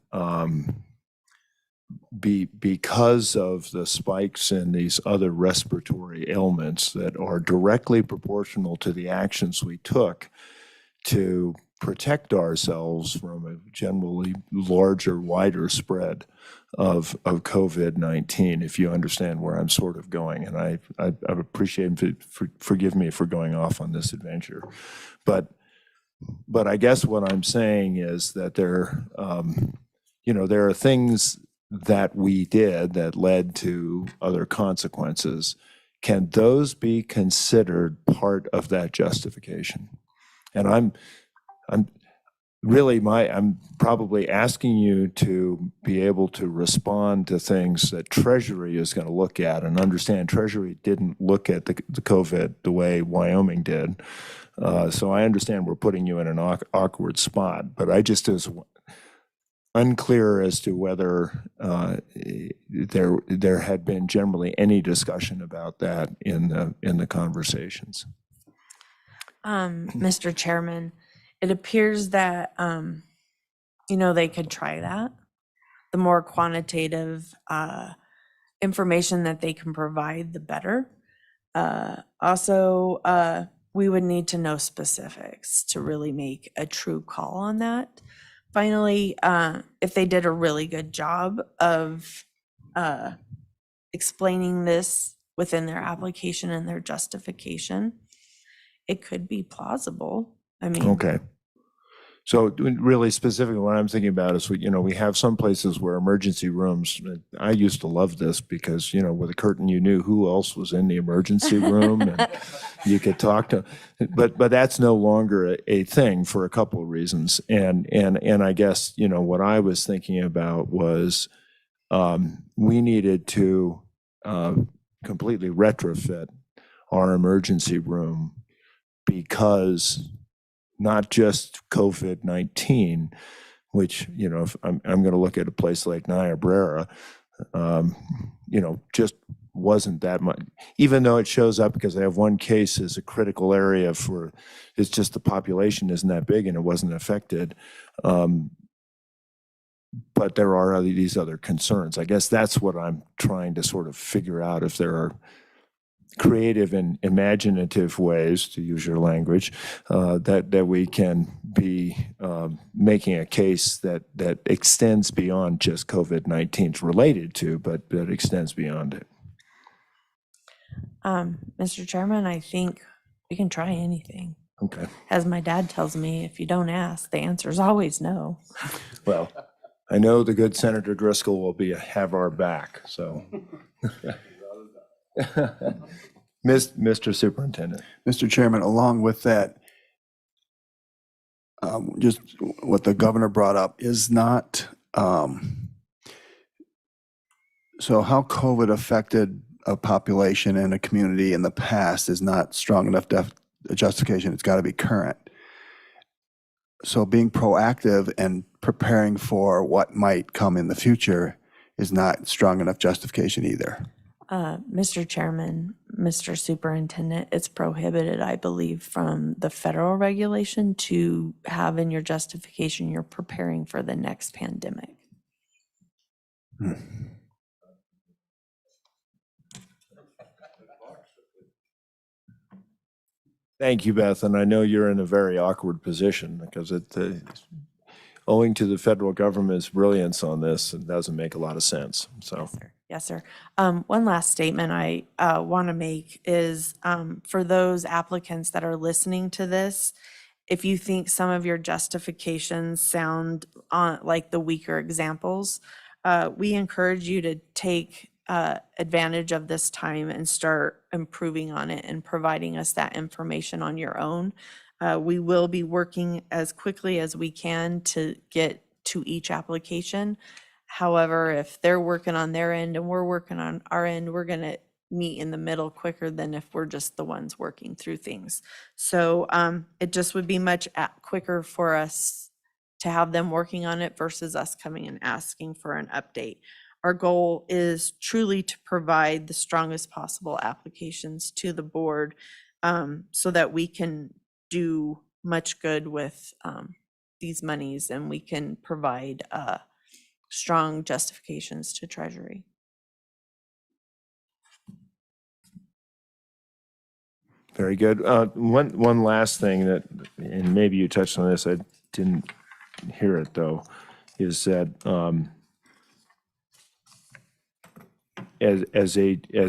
because of the spikes in these other respiratory ailments that are directly proportional to the actions we took to protect ourselves from a generally larger, wider spread of COVID-19, if you understand where I'm sort of going. And I appreciate it. Forgive me for going off on this adventure. But I guess what I'm saying is that there are things that we did that led to other consequences. Can those be considered part of that justification? And I'm probably asking you to be able to respond to things that Treasury is going to look at and understand. Treasury didn't look at the COVID the way Wyoming did. So I understand we're putting you in an awkward spot, but I just was unclear as to whether there had been generally any discussion about that in the conversations. Mr. Chairman, it appears that, they could try that. The more quantitative information that they can provide, the better. Also, we would need to know specifics to really make a true call on that. Finally, if they did a really good job of explaining this within their application and their justification, it could be plausible. I mean, Okay. So really specifically what I'm thinking about is, we have some places where emergency rooms, I used to love this because, with a curtain, you knew who else was in the emergency room and you could talk to, but that's no longer a thing for a couple of reasons. And I guess, what I was thinking about was we needed to completely retrofit our emergency room, because not just COVID-19, which, if I'm going to look at a place like Niobrara, just wasn't that much, even though it shows up because they have one case as a critical area it's just the population isn't that big and it wasn't affected. But there are these other concerns. I guess that's what I'm trying to sort of figure out, if there are creative and imaginative ways, to use your language, that we can be making a case that extends beyond just COVID-19. It's related to, but extends beyond it. Mr. Chairman, I think we can try anything. Okay. As my dad tells me, if you don't ask, the answer is always no. Well, I know the good Senator Driscoll will have our back, so. Mr. Superintendent. Mr. Chairman, along with that, just what the governor brought up is not, so how COVID affected a population and a community in the past is not strong enough justification. It's got to be current. So being proactive and preparing for what might come in the future is not strong enough justification either. Mr. Chairman, Mr. Superintendent, it's prohibited, I believe, from the federal regulation to have in your justification you're preparing for the next pandemic. Thank you, Beth. And I know you're in a very awkward position because owing to the federal government's brilliance on this, it doesn't make a lot of sense. So. Yes, sir. One last statement I want to make is for those applicants that are listening to this, if you think some of your justifications sound like the weaker examples, we encourage you to take advantage of this time and start improving on it and providing us that information on your own. We will be working as quickly as we can to get to each application. However, if they're working on their end and we're working on our end, we're going to meet in the middle quicker than if we're just the ones working through things. So it just would be much quicker for us to have them working on it versus us coming and asking for an update. Our goal is truly to provide the strongest possible applications to the board so that we can do much good with these monies and we can provide strong justifications to Treasury. Very good. One last thing that, and maybe you touched on this, I didn't hear it though, is that as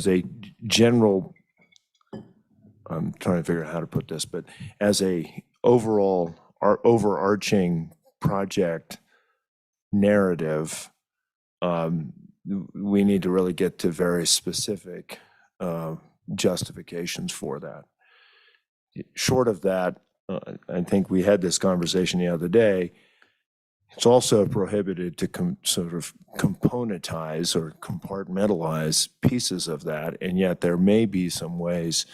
a general, I'm trying to figure out how to put this, but as a overall, our overarching project narrative, we need to really get to very specific justifications for that. Short of that, I think we had this conversation the other day, it's also prohibited to sort of componentize or compartmentalize pieces of that, and yet there may be some ways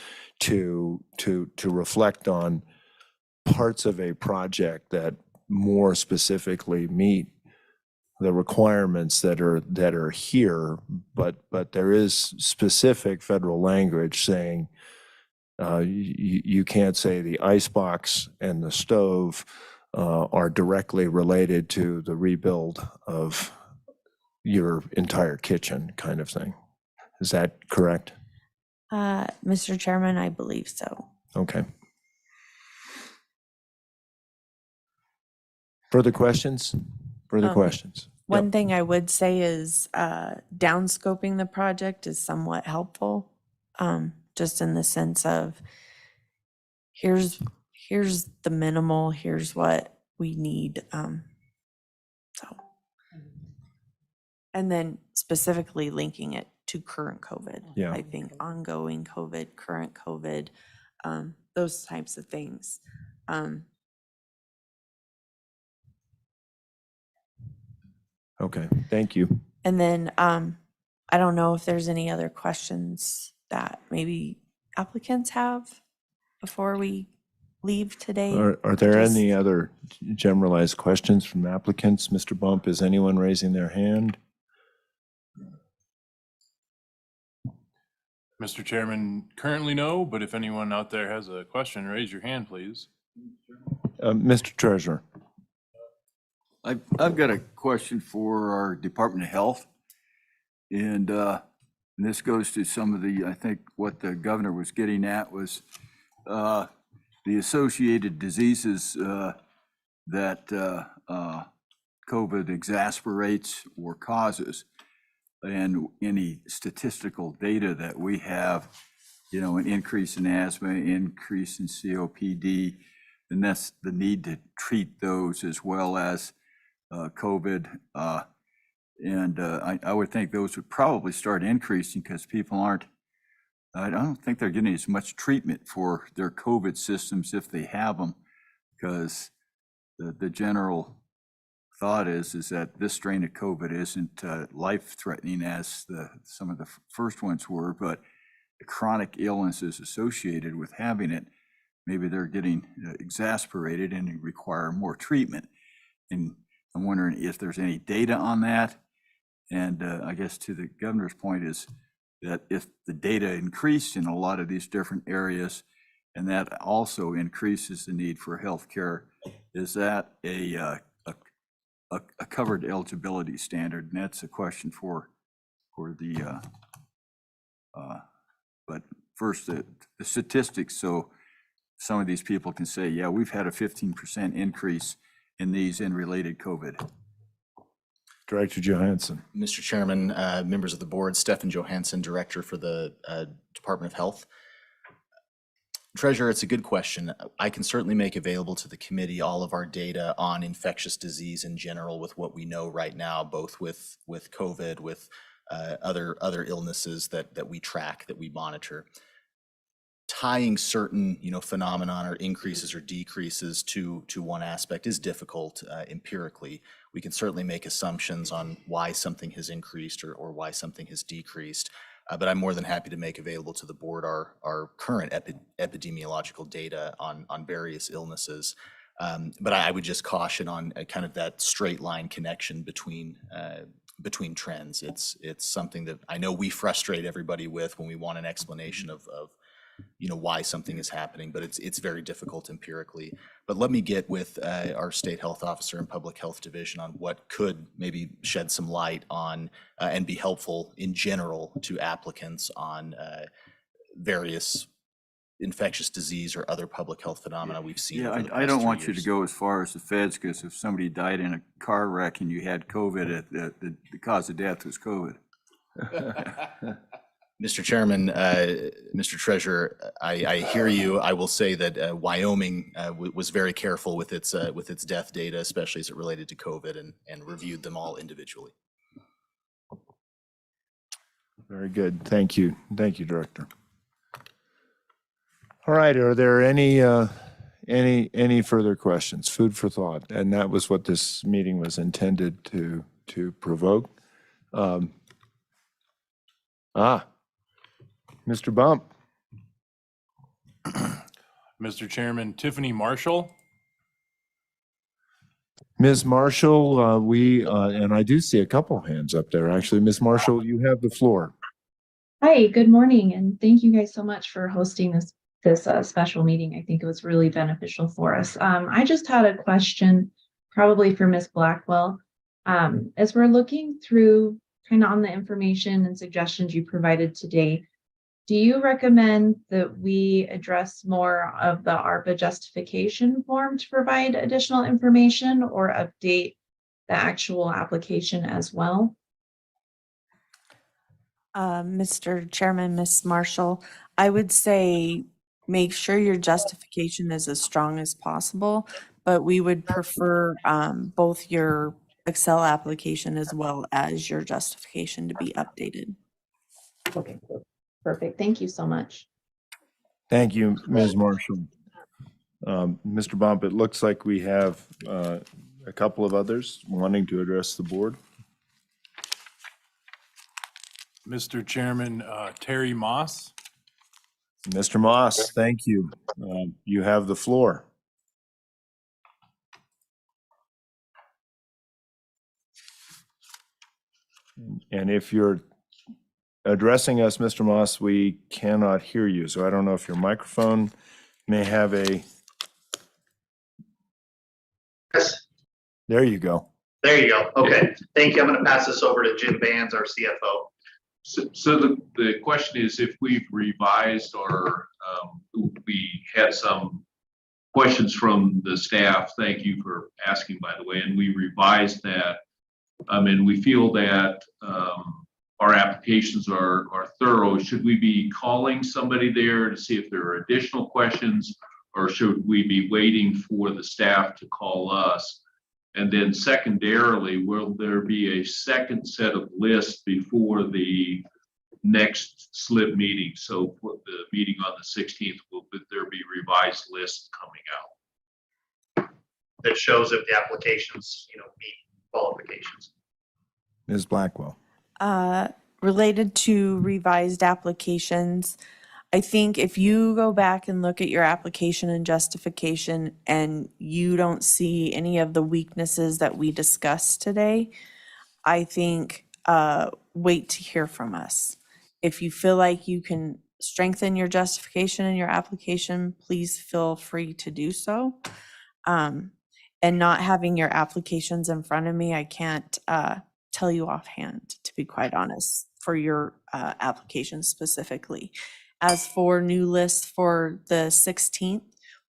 to reflect on parts of a project that more specifically meet the requirements that are here, but there is specific federal language saying you can't say the icebox and the stove are directly related to the rebuild of your entire kitchen kind of thing. Is that correct? Mr. Chairman, I believe so. Okay. Further questions? Further questions? One thing I would say is downscoping the project is somewhat helpful, just in the sense of here's the minimal, here's what we need. So, and then specifically linking it to current COVID. Yeah. I think ongoing COVID, current COVID, those types of things. Okay, thank you. And then I don't know if there's any other questions that maybe applicants have before we leave today. Are there Just- any other generalized questions from applicants? Mr. Bump, is anyone raising their hand? Mr. Chairman, currently no, but if anyone out there has a question, raise your hand, please. Mr. Treasurer. I've got a question for our Department of Health. And this goes to some of the, I think what the governor was getting at was the associated diseases that COVID exasperates or causes. And any statistical data that we have, you know, an increase in asthma, increase in COPD, and that's the need to treat those as well as COVID. And I would think those would probably start increasing because people I don't think they're getting as much treatment for their COVID systems if they have them, because the general thought is that this strain of COVID isn't life-threatening as some of the first ones were, but the chronic illnesses associated with having it, maybe they're getting exasperated and require more treatment. And I'm wondering if there's any data on that. And I guess to the governor's point is that if the data increased in a lot of these different areas, and that also increases the need for health care, is that a covered eligibility standard? And that's a question for the, but first the statistics, so some of these people can say, yeah, we've had a 15% increase in these in related COVID. Director Johansson. Mr. Chairman, members of the board, Stefan Johansson, Director for the Department of Health. Treasurer, it's a good question. I can certainly make available to the committee all of our data on infectious disease in general with what we know right now, both with COVID, with other illnesses that we track, that we monitor. Tying certain, phenomenon or increases or decreases to one aspect is difficult empirically. We can certainly make assumptions on why something has increased or why something has decreased. But I'm more than happy to make available to the board our current epidemiological data on various illnesses. But I would just caution on kind of that straight line connection between trends. It's something that I know we frustrate everybody with when we want an explanation of why something is happening, but it's very difficult empirically. But let me get with our state health officer and public health division on what could maybe shed some light on and be helpful in general to applicants on various infectious disease or other public health phenomena we've seen. Yeah, over the I past don't 3 want you to years. go as far as the feds, because if somebody died in a car wreck and you had COVID, the cause of death was COVID. Mr. Chairman, Mr. Treasurer, I hear you. I will say that Wyoming was very careful with its death data, especially as it related to COVID, and reviewed them all individually. Very good. Thank you. Thank you, Director. All right. Are there any further questions? Food for thought. And that was what this meeting was intended to provoke. Mr. Bump. Mr. Chairman, Tiffany Marshall. Ms. Marshall, and I do see a couple hands up there, actually. Ms. Marshall, you have the floor. Hi, good morning, and thank you guys so much for hosting this special meeting. I think it was really beneficial for us. I just had a question, probably for Ms. Blackwell. As we're looking through kind of on the information and suggestions you provided today, do you recommend that we address more of the ARPA justification form to provide additional information, or update the actual application as well? Mr. Chairman, Ms. Marshall, I would say make sure your justification is as strong as possible, but we would prefer both your Excel application as well as your justification to be updated. Okay, perfect. Thank you so much. Thank you, Ms. Marshall. Mr. Bump, it looks like we have a couple of others wanting to address the board. Mr. Chairman, Terry Moss. Mr. Moss, thank you. You have the floor. And if you're addressing us, Mr. Moss, we cannot hear you. So I don't know if your microphone may have a... Yes. There you go. There you go. Okay. Thank you. I'm going to pass this over to Jim Bands, our CFO. So the question is, if we've revised our, we had some questions from the staff. Thank you for asking, by the way, and we revised that. And we feel that our applications are thorough. Should we be calling somebody there to see if there are additional questions, or should we be waiting for the staff to call us? And then secondarily, will there be a second set of lists before the next Slib meeting? So for the meeting on the 16th, will there be revised lists coming out? That shows if the applications, meet qualifications. Ms. Blackwell. Related to revised applications, I think if you go back and look at your application and justification and you don't see any of the weaknesses that we discussed today, I think wait to hear from us. If you feel like you can strengthen your justification in your application, please feel free to do so. And not having your applications in front of me, I can't tell you offhand, to be quite honest, for your application specifically. As for new lists for the 16th,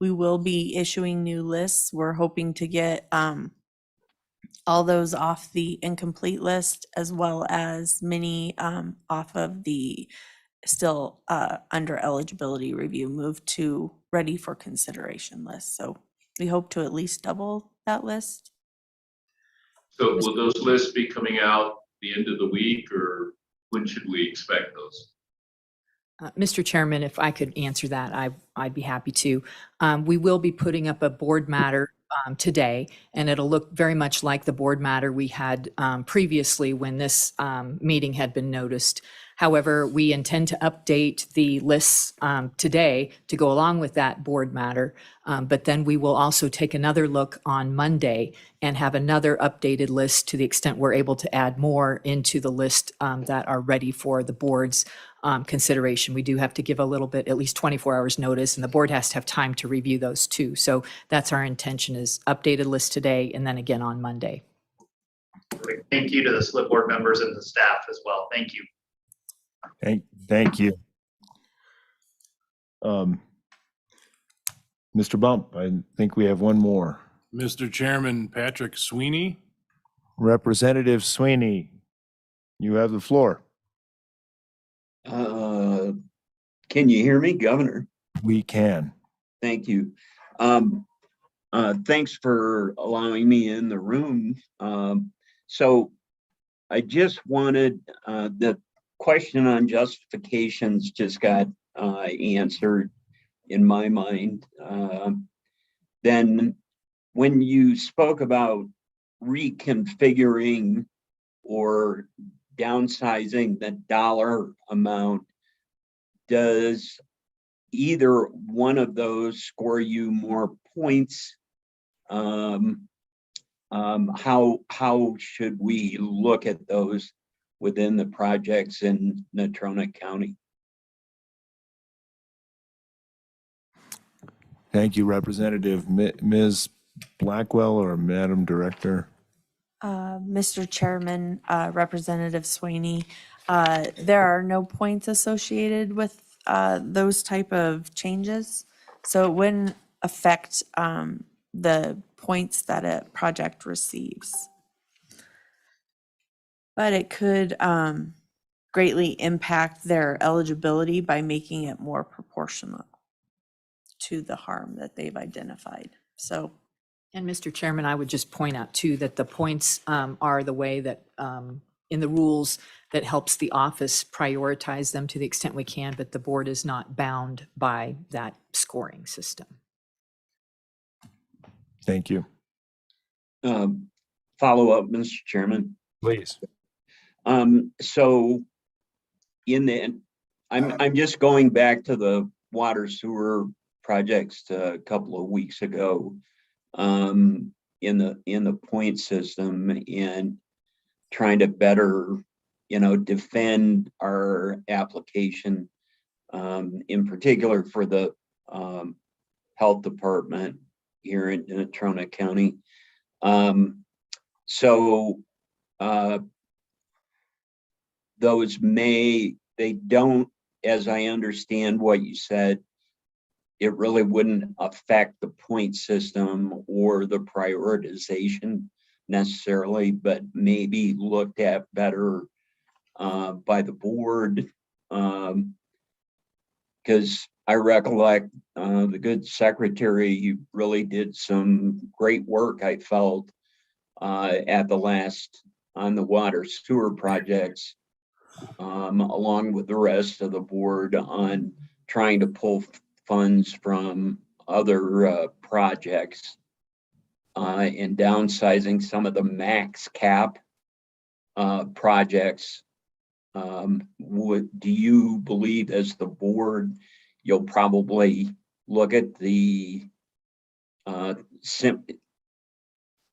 we will be issuing new lists. We're hoping to get all those off the incomplete list, as well as many off of the still under eligibility review, moved to ready for consideration list. So we hope to at least double that list. So will those lists be coming out the end of the week, or when should we expect those? Mr. Chairman, if I could answer that, I'd be happy to. We will be putting up a board matter today, and it'll look very much like the board matter we had previously when this meeting had been noticed. However, we intend to update the lists today to go along with that board matter. But then we will also take another look on Monday and have another updated list to the extent we're able to add more into the list that are ready for the board's consideration. We do have to give a little bit, at least 24 hours notice, and the board has to have time to review those too. So that's our intention, is updated list today and then again on Monday. Great. Thank you to the Slib board members and the staff as well. Thank you. Thank you. Mr. Bump, I think we have one more. Mr. Chairman Patrick Sweeney. Representative Sweeney, you have the floor. Can you hear me, Governor? We can. Thank you. Thanks for allowing me in the room. So I just wanted, the question on justifications just got answered in my mind. Then when you spoke about reconfiguring or downsizing the dollar amount, does either one of those score you more points? How should we look at those within the projects in Natrona County? Thank you, Representative. Ms. Blackwell or Madam Director? Mr. Chairman, Representative Sweeney, there are no points associated with those type of changes. So it wouldn't affect the points that a project receives. But it could greatly impact their eligibility by making it more proportional to the harm that they've identified. So. And Mr. Chairman, I would just point out too that the points are the way that in the rules that helps the office prioritize them to the extent we can, but the board is not bound by that scoring system. Thank you. Follow up, Mr. Chairman. Please. So in the, I'm just going back to the water sewer projects a couple of weeks ago. In the point system and trying to better, defend our application, in particular for the health department here in Natrona County. Those they don't, as I understand what you said, it really wouldn't affect the point system or the prioritization necessarily, but maybe looked at better by the board. Because I recollect the good secretary really did some great work, I felt, at the last on the water sewer projects, along with the rest of the board on trying to pull funds from other projects and downsizing some of the max cap projects. Do you believe as the board, you'll probably look at the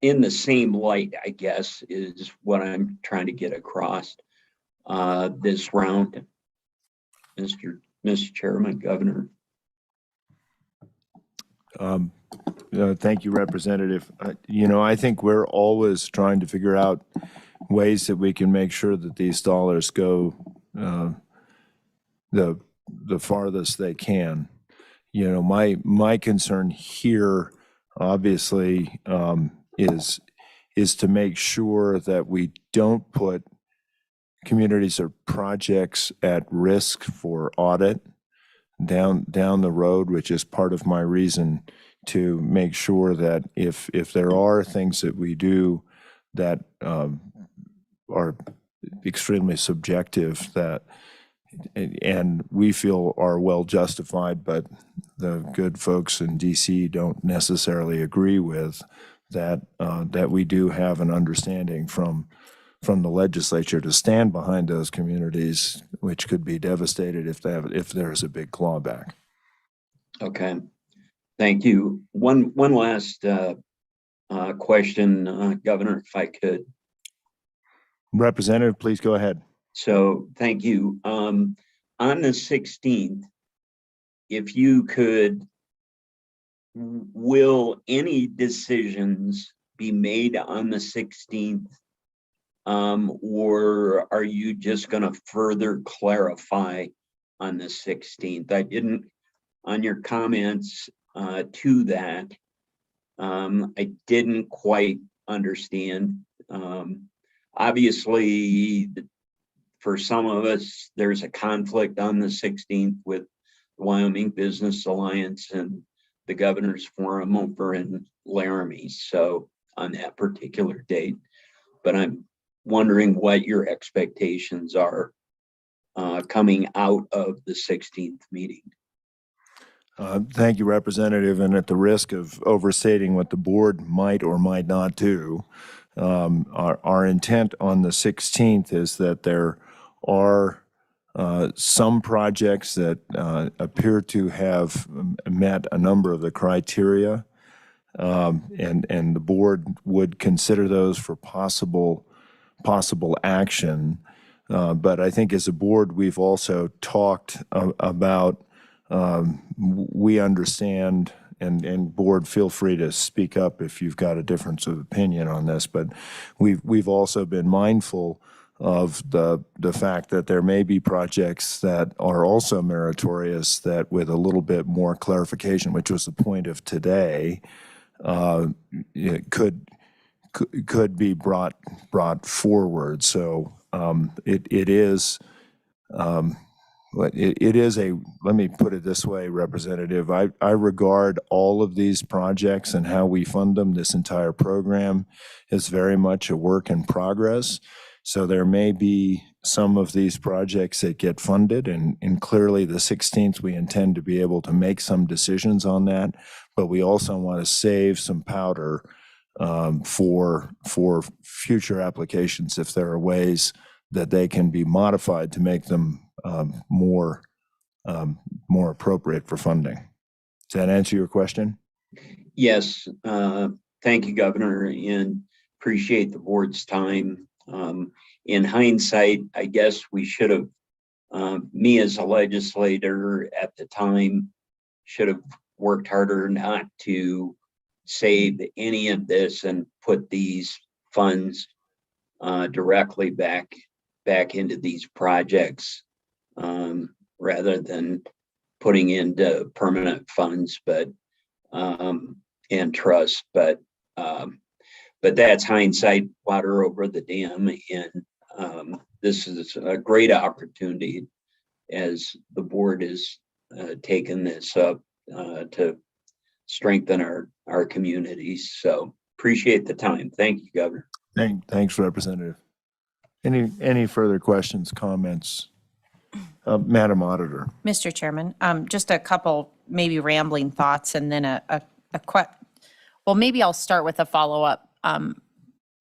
in the same light, I guess, is what I'm trying to get across this round, Mr. Chairman, Governor. Thank you, Representative. I think we're always trying to figure out ways that we can make sure that these dollars go the farthest they can. My concern here, obviously, is to make sure that we don't put communities or projects at risk for audit down the road, which is part of my reason to make sure that if there are things that we do that are extremely subjective that and we feel are well justified, but the good folks in DC don't necessarily agree with, that we do have an understanding from from the legislature to stand behind those communities, which could be devastated if there's a big clawback. Okay, thank you. One last question, Governor, if I could. Representative, please go ahead. So thank you. On the 16th, if you could, will any decisions be made on the 16th? Or are you just going to further clarify on the 16th? I didn't, on your comments to that, I didn't quite understand. Obviously, for some of us, there's a conflict on the 16th with the Wyoming Business Alliance and the Governor's Forum over in Laramie, so on that particular date. But I'm wondering what your expectations are coming out of the 16th meeting. Thank you, Representative. And at the risk of overstating what the board might or might not do, our intent on the 16th is that there are some projects that appear to have met a number of the criteria, and the board would consider those for possible action. But I think as a board, we've also talked about, we understand, and board, feel free to speak up if you've got a difference of opinion on this, but we've also been mindful of the fact that there may be projects that are also meritorious that with a little bit more clarification, which was the point of today, it could be brought forward. So it is a, let me put it this way, Representative, I regard all of these projects and how we fund them, this entire program, is very much a work in progress. So there may be some of these projects that get funded, and clearly the 16th, we intend to be able to make some decisions on that, but we also want to save some powder for future applications if there are ways that they can be modified to make them more appropriate for funding. Does that answer your question? Yes, thank you, Governor, and appreciate the board's time. In hindsight, I guess we should have, me as a legislator at the time, should have worked harder not to save any of this and put these funds directly back into these projects, rather than putting into permanent funds, but and trust. But that's hindsight, water over the dam, and this is a great opportunity as the board is taken this up to strengthen our communities. So appreciate the time. Thank you, Governor. Thanks, Representative. Any further questions, comments? Madam Auditor. Mr. Chairman, just a couple maybe rambling thoughts and then well, maybe I'll start with a follow-up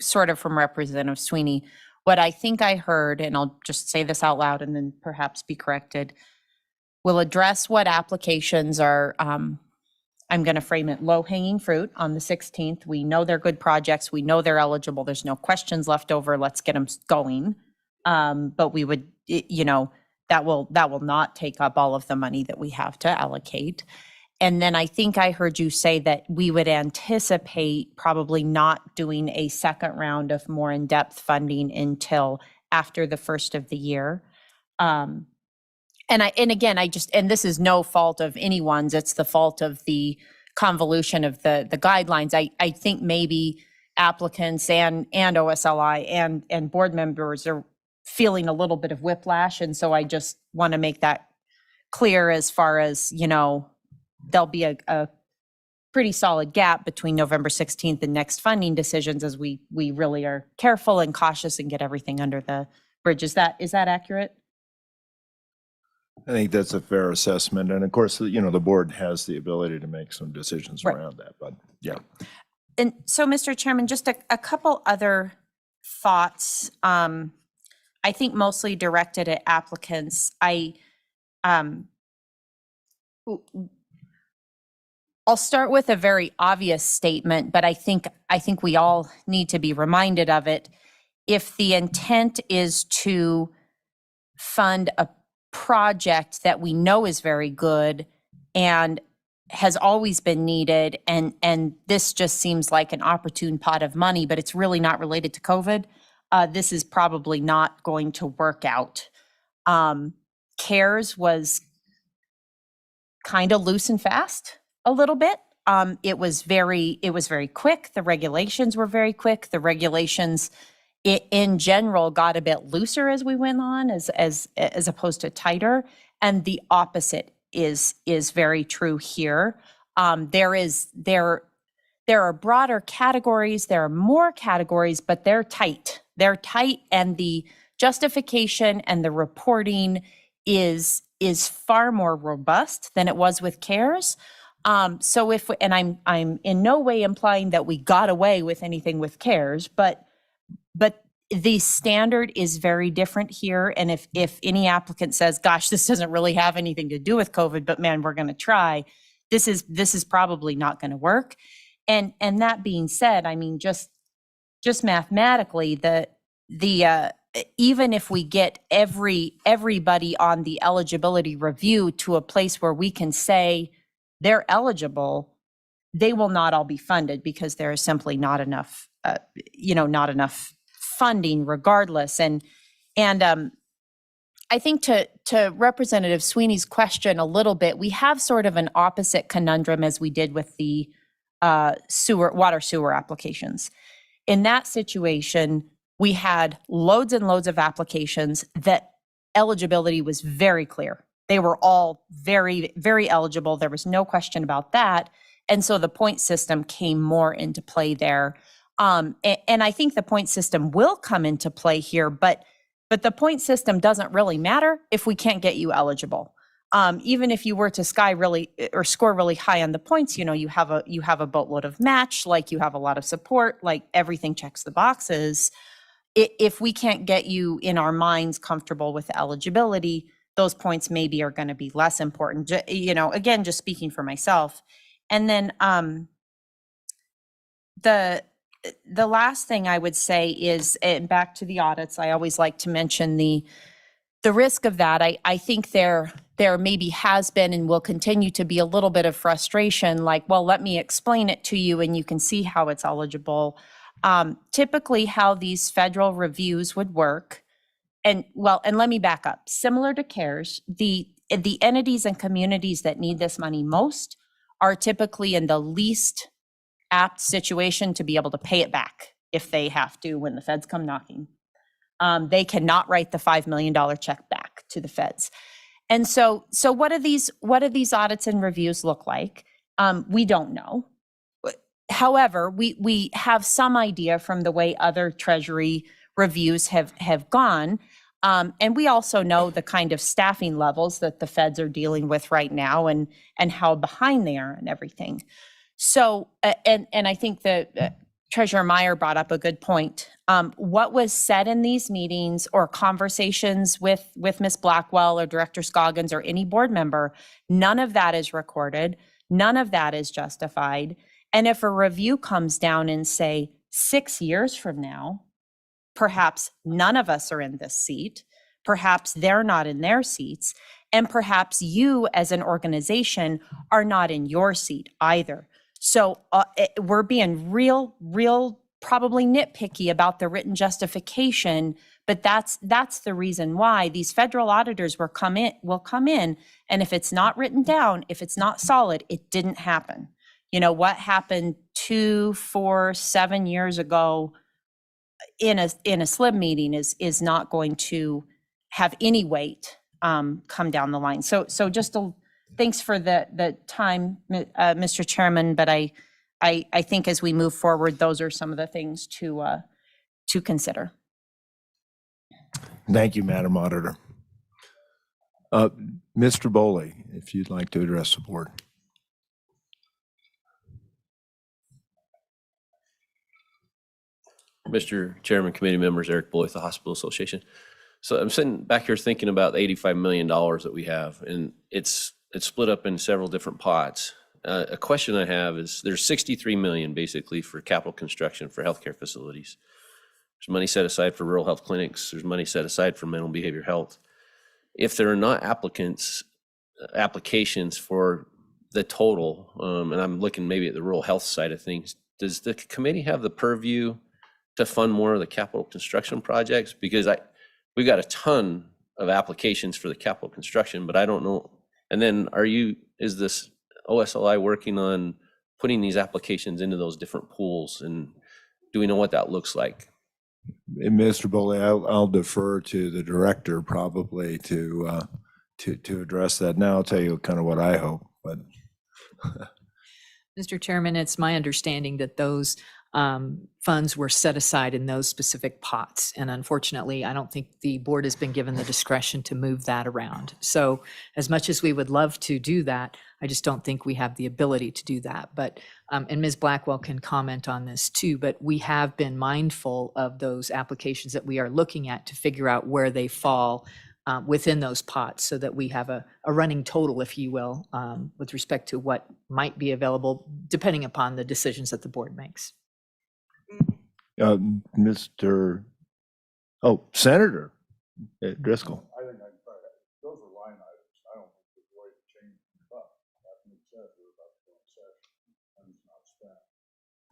sort of from Representative Sweeney. What I think I heard, and I'll just say this out loud and then perhaps be corrected, will address what applications are, I'm going to frame it low-hanging fruit on the 16th. We know they're good projects. We know they're eligible. There's no questions left over. Let's get them going. But we would, that will not take up all of the money that we have to allocate. And then I think I heard you say that we would anticipate probably not doing a second round of more in-depth funding until after the first of the year. And again, and this is no fault of anyone's, it's the fault of the convolution of the guidelines. I think maybe applicants and OSLI and board members are feeling a little bit of whiplash. And so I just want to make that clear as far as, there'll be a pretty solid gap between November 16th and next funding decisions as we really are careful and cautious and get everything under the bridge. Is that accurate? I think that's a fair assessment. And of course, the board has the ability to make some decisions Right. around that, but yeah. And so, Mr. Chairman, just a couple other thoughts, I think mostly directed at applicants. I'll start with a very obvious statement, but I think we all need to be reminded of it. If the intent is to fund a project that we know is very good and has always been needed, and this just seems like an opportune pot of money, but it's really not related to COVID, this is probably not going to work out. CARES was kind of loose and fast a little bit. It was very quick. The regulations were very quick. The regulations in general got a bit looser as we went on, as opposed to tighter. And the opposite is very true here. There are broader categories, there are more categories, but they're tight. They're tight, and the justification and the reporting is far more robust than it was with CARES. So and I'm in no way implying that we got away with anything with CARES, but the standard is very different here. And if any applicant says, gosh, this doesn't really have anything to do with COVID, but man, we're going to try, this is probably not going to work. And that being said, I mean, just mathematically, the even if we get everybody on the eligibility review to a place where we can say they're eligible, they will not all be funded because there is simply not enough, not enough funding regardless. And I think to Representative Sweeney's question a little bit, we have sort of an opposite conundrum as we did with the water sewer applications. In that situation, we had loads and loads of applications that eligibility was very clear. They were all very, very eligible. There was no question about that. And so the point system came more into play there. And I think the point system will come into play here, but the point system doesn't really matter if we can't get you eligible. Even if you were to score really high on the points, you have a boatload of match, like you have a lot of support, like everything checks the boxes. If we can't get you in our minds comfortable with eligibility, those points maybe are going to be less important. Again, just speaking for myself. And then the last thing I would say is, and back to the audits, I always like to mention the risk of that. I think there maybe has been and will continue to be a little bit of frustration, like, well, let me explain it to you and you can see how it's eligible. Typically how these federal reviews would work, and let me back up. Similar to CARES, the entities and communities that need this money most are typically in the least apt situation to be able to pay it back if they have to when the feds come knocking. They cannot write the $5 million check back to the feds. And so what do these audits and reviews look like? We don't know. However, we have some idea from the way other Treasury reviews have gone. And we also know the kind of staffing levels that the feds are dealing with right now and how behind they are and everything. So, and I think that Treasurer Meyer brought up a good point. What was said in these meetings or conversations with Ms. Blackwell or Director Scoggins or any board member, none of that is recorded. None of that is justified. And if a review comes down and say 6 years from now, perhaps none of us are in this seat, perhaps they're not in their seats, and perhaps you as an organization are not in your seat either. So we're being real, probably nitpicky about the written justification, but that's the reason why these federal auditors will come in, and if it's not written down, if it's not solid, it didn't happen. What happened 2, 4, 7 years ago in a Slib meeting is not going to have any weight come down the line. So just thanks for the time, Mr. Chairman, but I think as we move forward, those are some of the things to consider. Thank you, Madam Auditor. Mr. Boley, if you'd like to address the board. Mr. Chairman, committee members, Eric Boyd, the Hospital Association. So I'm sitting back here thinking about the $85 million that we have, and it's split up in several different pots. A question I have is there's 63 million basically for capital construction for healthcare facilities. There's money set aside for rural health clinics. There's money set aside for mental and behavior health. If there are not applications for the total, and I'm looking maybe at the rural health side of things, does the committee have the purview to fund more of the capital construction projects? Because we've got a ton of applications for the capital construction, but I don't know. And then is this OSLI working on putting these applications into those different pools? And do we know what that looks like? Mr. Boley, I'll defer to the director probably to address that. Now I'll tell you kind of what I hope, but. Mr. Chairman, it's my understanding that those funds were set aside in those specific pots. And unfortunately, I don't think the board has been given the discretion to move that around. So as much as we would love to do that, I just don't think we have the ability to do that. But, and Ms. Blackwell can comment on this too, but we have been mindful of those applications that we are looking at to figure out where they fall within those pots so that we have a running total, if you will, with respect to what might be available, depending upon the decisions that the board makes. Senator Driscoll. I think those are line items. I don't think there's a way to change them up. That being said, we're about to go in session. And it's not spent.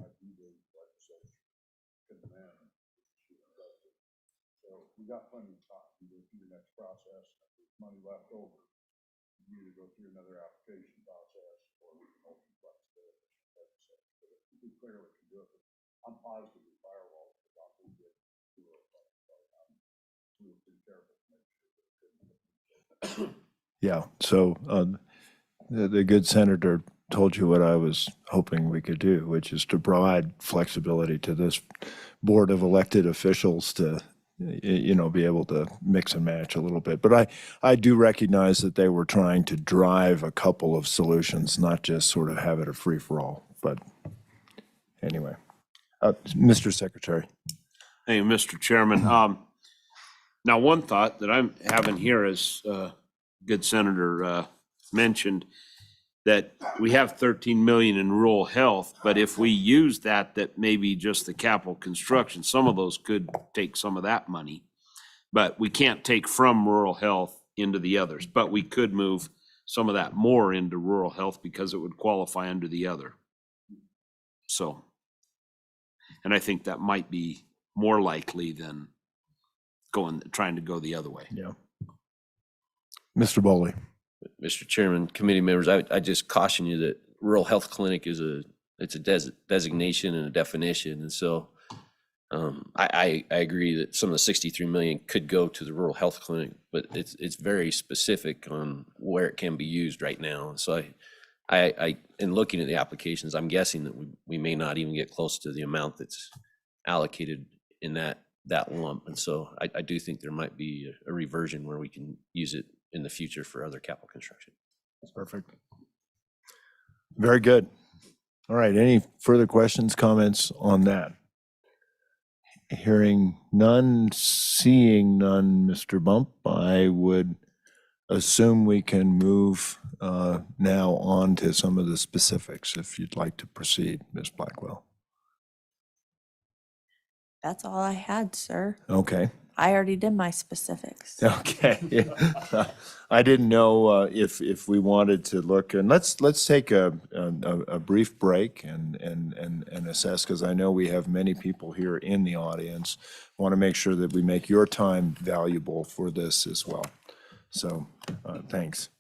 I do the legislature can demand. So we got plenty of time to go through the next process. If there's money left over, you either go through another application process or we can open flex the legislature. But we clearly can do it. I'm positive the firewall is about to get to a we were pretty careful to make sure that it couldn't. Yeah, so the good senator told you what I was hoping we could do, which is to provide flexibility to this board of elected officials to, be able to mix and match a little bit. But I do recognize that they were trying to drive a couple of solutions, not just sort of have it a free-for-all. But anyway, Mr. Secretary. Hey, Mr. Chairman. Now, one thought that I'm having here is, good Senator mentioned, that we have 13 million in rural health, but if we use that maybe just the capital construction, some of those could take some of that money. But we can't take from rural health into the others, but we could move some of that more into rural health because it would qualify under the other. So, and I think that might be more likely than trying to go the other way. Yeah. Mr. Boley. Mr. Chairman, committee members, I just caution you that rural health clinic is it's a designation and a definition. And so I agree that some of the 63 million could go to the rural health clinic, but it's very specific on where it can be used right now. And so in looking at the applications, I'm guessing that we may not even get close to the amount that's allocated in that lump. And so I do think there might be a reversion where we can use it in the future for other capital construction. That's perfect. Very good. All right. Any further questions, comments on that? Hearing none, seeing none, Mr. Bump, I would assume we can move now on to some of the specifics if you'd like to proceed, Ms. Blackwell. That's all I had, sir. Okay. I already did my specifics. Okay. I didn't know if we wanted to look, and let's take a brief break and assess, because I know we have many people here in the audience. I want to make sure that we make your time valuable for this as well. So thanks.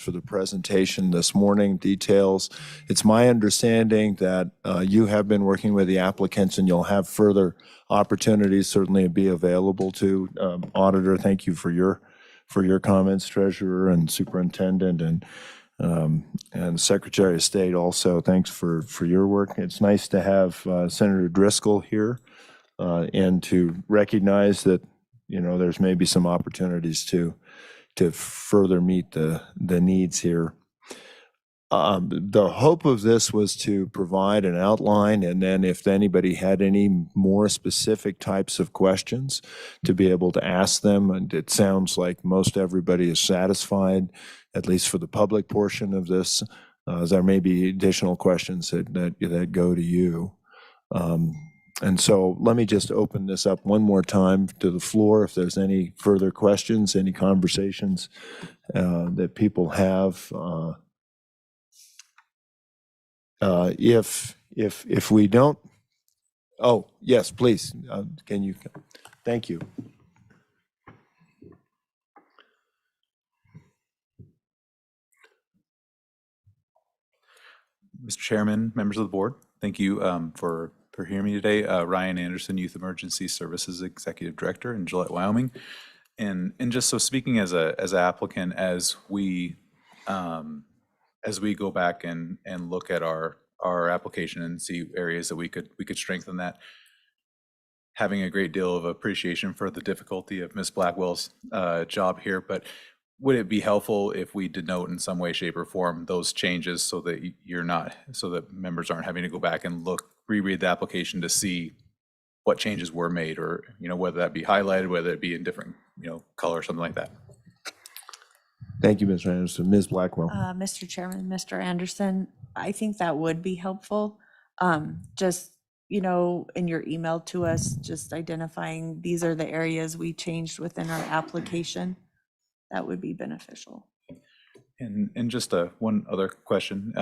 for the presentation this morning, details. It's my understanding that you have been working with the applicants and you'll have further opportunities certainly to be available to. Auditor, thank you for your comments, Treasurer and Superintendent, and Secretary of State also, thanks for your work. It's nice to have Senator Driscoll here and to recognize that, you know, there's maybe some opportunities to further meet the needs here. The hope of this was to provide an outline, and then if anybody had any more specific types of questions, to be able to ask them. And it sounds like most everybody is satisfied, at least for the public portion of this. There may be additional questions that go to you. And so let me just open this up one more time to the floor. If there's any further questions, any conversations that people have. If we don't, oh, yes, please, can you, thank you. Mr. Chairman, members of the board, thank you for hearing me today. Ryan Anderson, Youth Emergency Services Executive Director in Gillette, Wyoming. And just so speaking as an applicant, as we go back and look at our application and see areas that we could strengthen that, having a great deal of appreciation for the difficulty of Ms. Blackwell's job here, but would it be helpful if we denote in some way, shape, or form those changes so that members aren't having to go back and reread the application to see what changes were made, or whether that be highlighted, whether it be in different color or something like that? Thank you, Mr. Anderson. Ms. Blackwell. Mr. Chairman, Mr. Anderson, I think that would be helpful. Just, in your email to us, just identifying these are the areas we changed within our application. That would be beneficial. And just one other question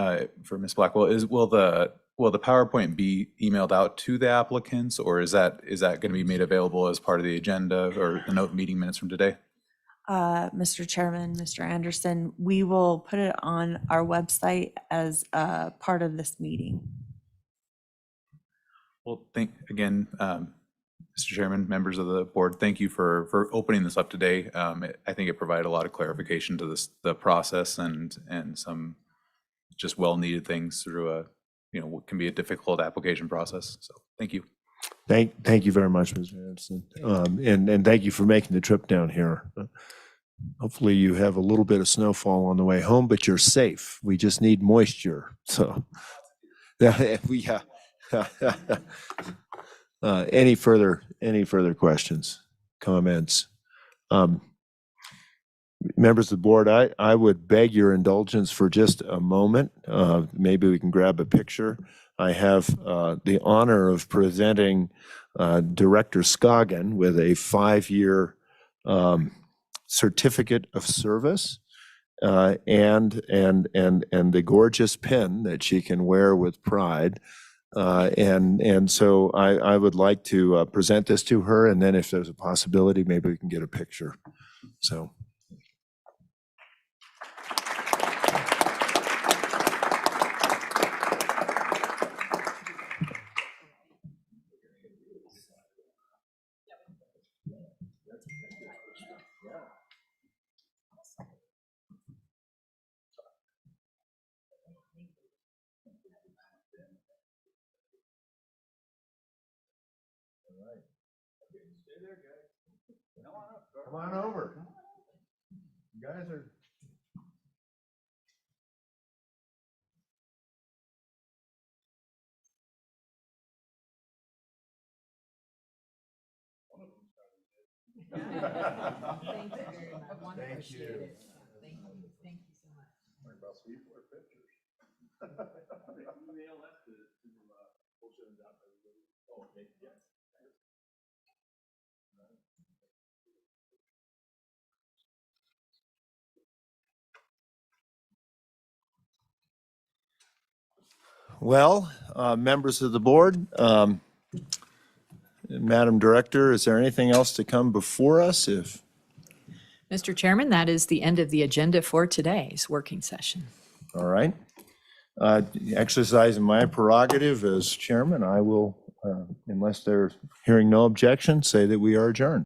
for Ms. Blackwell is: will the PowerPoint be emailed out to the applicants, or is that going to be made available as part of the agenda or the meeting minutes from today? Mr. Chairman, Mr. Anderson, we will put it on our website as part of this meeting. Well, again, Mr. Chairman, members of the board, thank you for opening this up today. I think it provided a lot of clarification to the process and some just well-needed things through what can be a difficult application process. So thank you. Thank you very much, Mr. Anderson. And thank you for making the trip down here. Hopefully you have a little bit of snowfall on the way home, but you're safe. We just need moisture. So yeah. Any further questions, comments? Members of the board, I would beg your indulgence for just a moment. Maybe we can grab a picture. I have the honor of presenting Director Scoggin with a 5-year certificate of service and the gorgeous pin that she can wear with pride. And so I would like to present this to her, and then if there's a possibility, maybe we can get a picture. So. Come on over. You guys are. Thank you very much. Thank you. Thank you so much. Talk about sweet for pictures. Email that to post it out there. Oh, okay, yes. Well, members of the board, Madam Director, is there anything else to come before us? Mr. Mr. Chairman, that is the end of the agenda for today's working session. All right. Exercising my prerogative as chairman, I will, unless they're hearing no objection, say that we are adjourned.